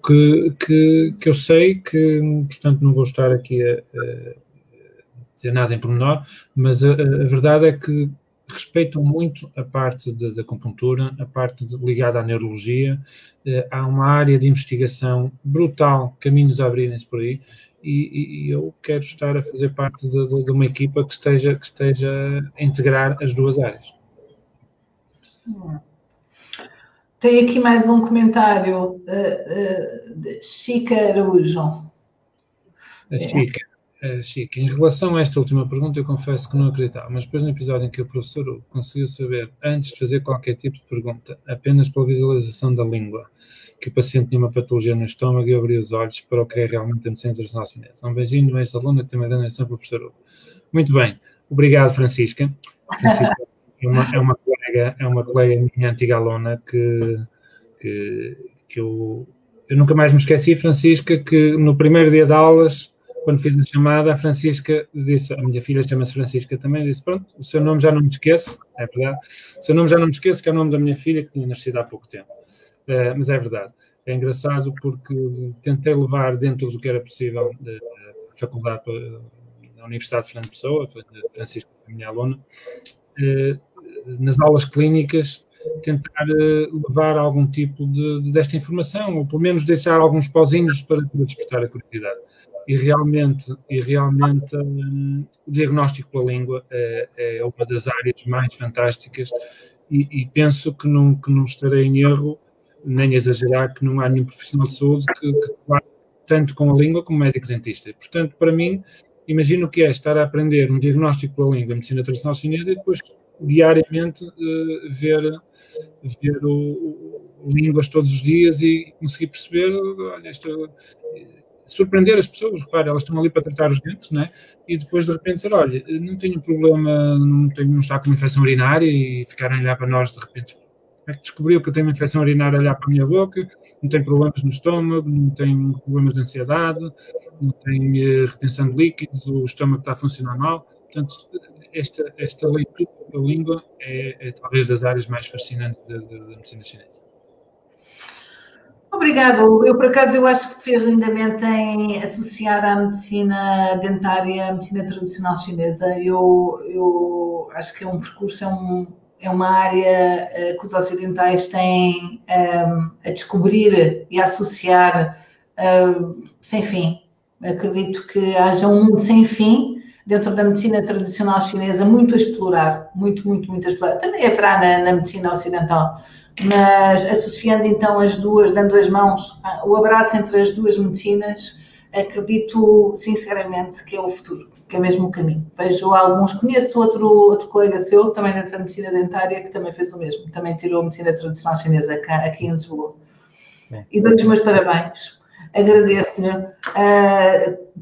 que eu sei que, portanto, não vou estar aqui a dizer nada em pormenor, mas a verdade é que respeitam muito a parte da acupuntura, a parte ligada à neurologia. Há uma área de investigação brutal, caminhos a abrirem-se por aí, e eu quero estar a fazer parte de uma equipa que esteja a integrar as duas áreas. Tem aqui mais um comentário de Chica Araújo. Chica, em relação a esta última pergunta, eu confesso que não acreditava, mas depois no episódio em que o professor Hugo conseguiu saber, antes de fazer qualquer tipo de pergunta, apenas pela visualização da língua, que o paciente tinha uma patologia no estômago, e abriu os olhos para o que é realmente a medicina tradicional chinesa. Um beijinho do ex-aluno que tem uma grande atenção para o professor Hugo. Muito bem, obrigado, Francisca. Francisca é uma colega minha antiga aluna que eu nunca mais me esqueci, Francisca, que no primeiro dia de aulas, quando fiz a chamada, a Francisca disse, a minha filha chama-se Francisca também, disse, pronto, o seu nome já não me esqueço, é verdade, o seu nome já não me esqueço, que é o nome da minha filha, que tinha nascido há pouco tempo. Mas é verdade. É engraçado porque tentei levar dentro do que era possível a faculdade da Universidade de Fernando Pessoa, Francisca foi a minha aluna, nas aulas clínicas, tentar levar algum tipo desta informação, ou pelo menos deixar alguns pauzinhos para despertar a curiosidade. E realmente o diagnóstico pela língua é uma das áreas mais fantásticas, e penso que não estarei em erro, nem exagerar, que não há nenhum profissional de saúde que trabalhe tanto com a língua como médico-dentista. E, portanto, para mim, imagino o que é estar a aprender um diagnóstico pela língua, a medicina tradicional chinesa, e depois diariamente ver línguas todos os dias e conseguir perceber, olha, surpreender as pessoas, repare, elas estão ali para tratar os dentes, não é? E depois de repente dizer, olha, não tenho problema, não está com uma infecção urinária, e ficarem a olhar para nós de repente, descobriu que eu tenho uma infecção urinária a olhar para a minha boca, não tenho problemas no estômago, não tenho problemas de ansiedade, não tenho retenção de líquidos, o estômago está a funcionar mal. Portanto, esta leitura da língua é talvez das áreas mais fascinantes da medicina chinesa. Obrigado. Eu, por acaso, eu acho que fez lindamente em associar à medicina dentária a medicina tradicional chinesa. Eu acho que é um percurso, é uma área que os ocidentais têm a descobrir e a associar sem fim. Acredito que haja um mundo sem fim dentro da medicina tradicional chinesa, muito a explorar, muito a explorar. Também haverá na medicina ocidental, mas associando então as duas, dando as mãos, o abraço entre as duas medicinas, acredito sinceramente que é o futuro, que é mesmo o caminho. Vejo alguns, conheço outro colega seu, também dentro da medicina dentária, que também fez o mesmo, também tirou a medicina tradicional chinesa aqui em Lisboa. E dou-lhe os meus parabéns. Agradeço-lhe.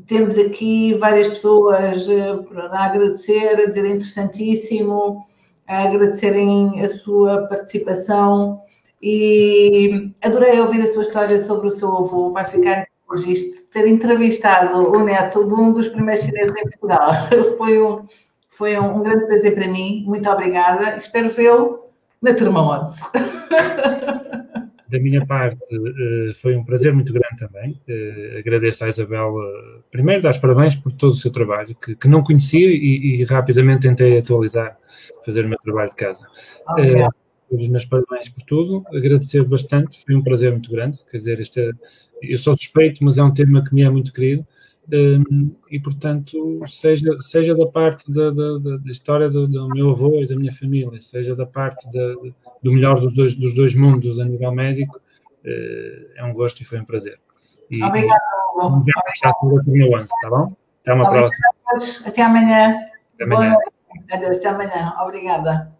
Temos aqui várias pessoas a agradecer, a dizer interessantíssimo, a agradecerem a sua participação, e adorei ouvir a sua história sobre o seu avô. Vai ficar no registro ter entrevistado o neto de um dos primeiros chineses em Portugal. Foi um grande prazer para mim. Muito obrigada. Espero vê-lo na turma 11. Da minha parte, foi um prazer muito grande também. Agradeço à Isabel, primeiro, dar os parabéns por todo o seu trabalho, que não conhecia, e rapidamente tentei atualizar, fazer o meu trabalho de casa. Os meus parabéns por tudo, agradecer bastante, foi um prazer muito grande. Quer dizer, eu sou suspeito, mas é um tema que me é muito querido. E, portanto, seja da parte da história do meu avô e da minha família, seja da parte do melhor dos dois mundos a nível médico, é um gosto e foi um prazer. Obrigada, Hugo. Tá bom? Até uma próxima. Até amanhã. Até amanhã. Adeus, até amanhã. Obrigada.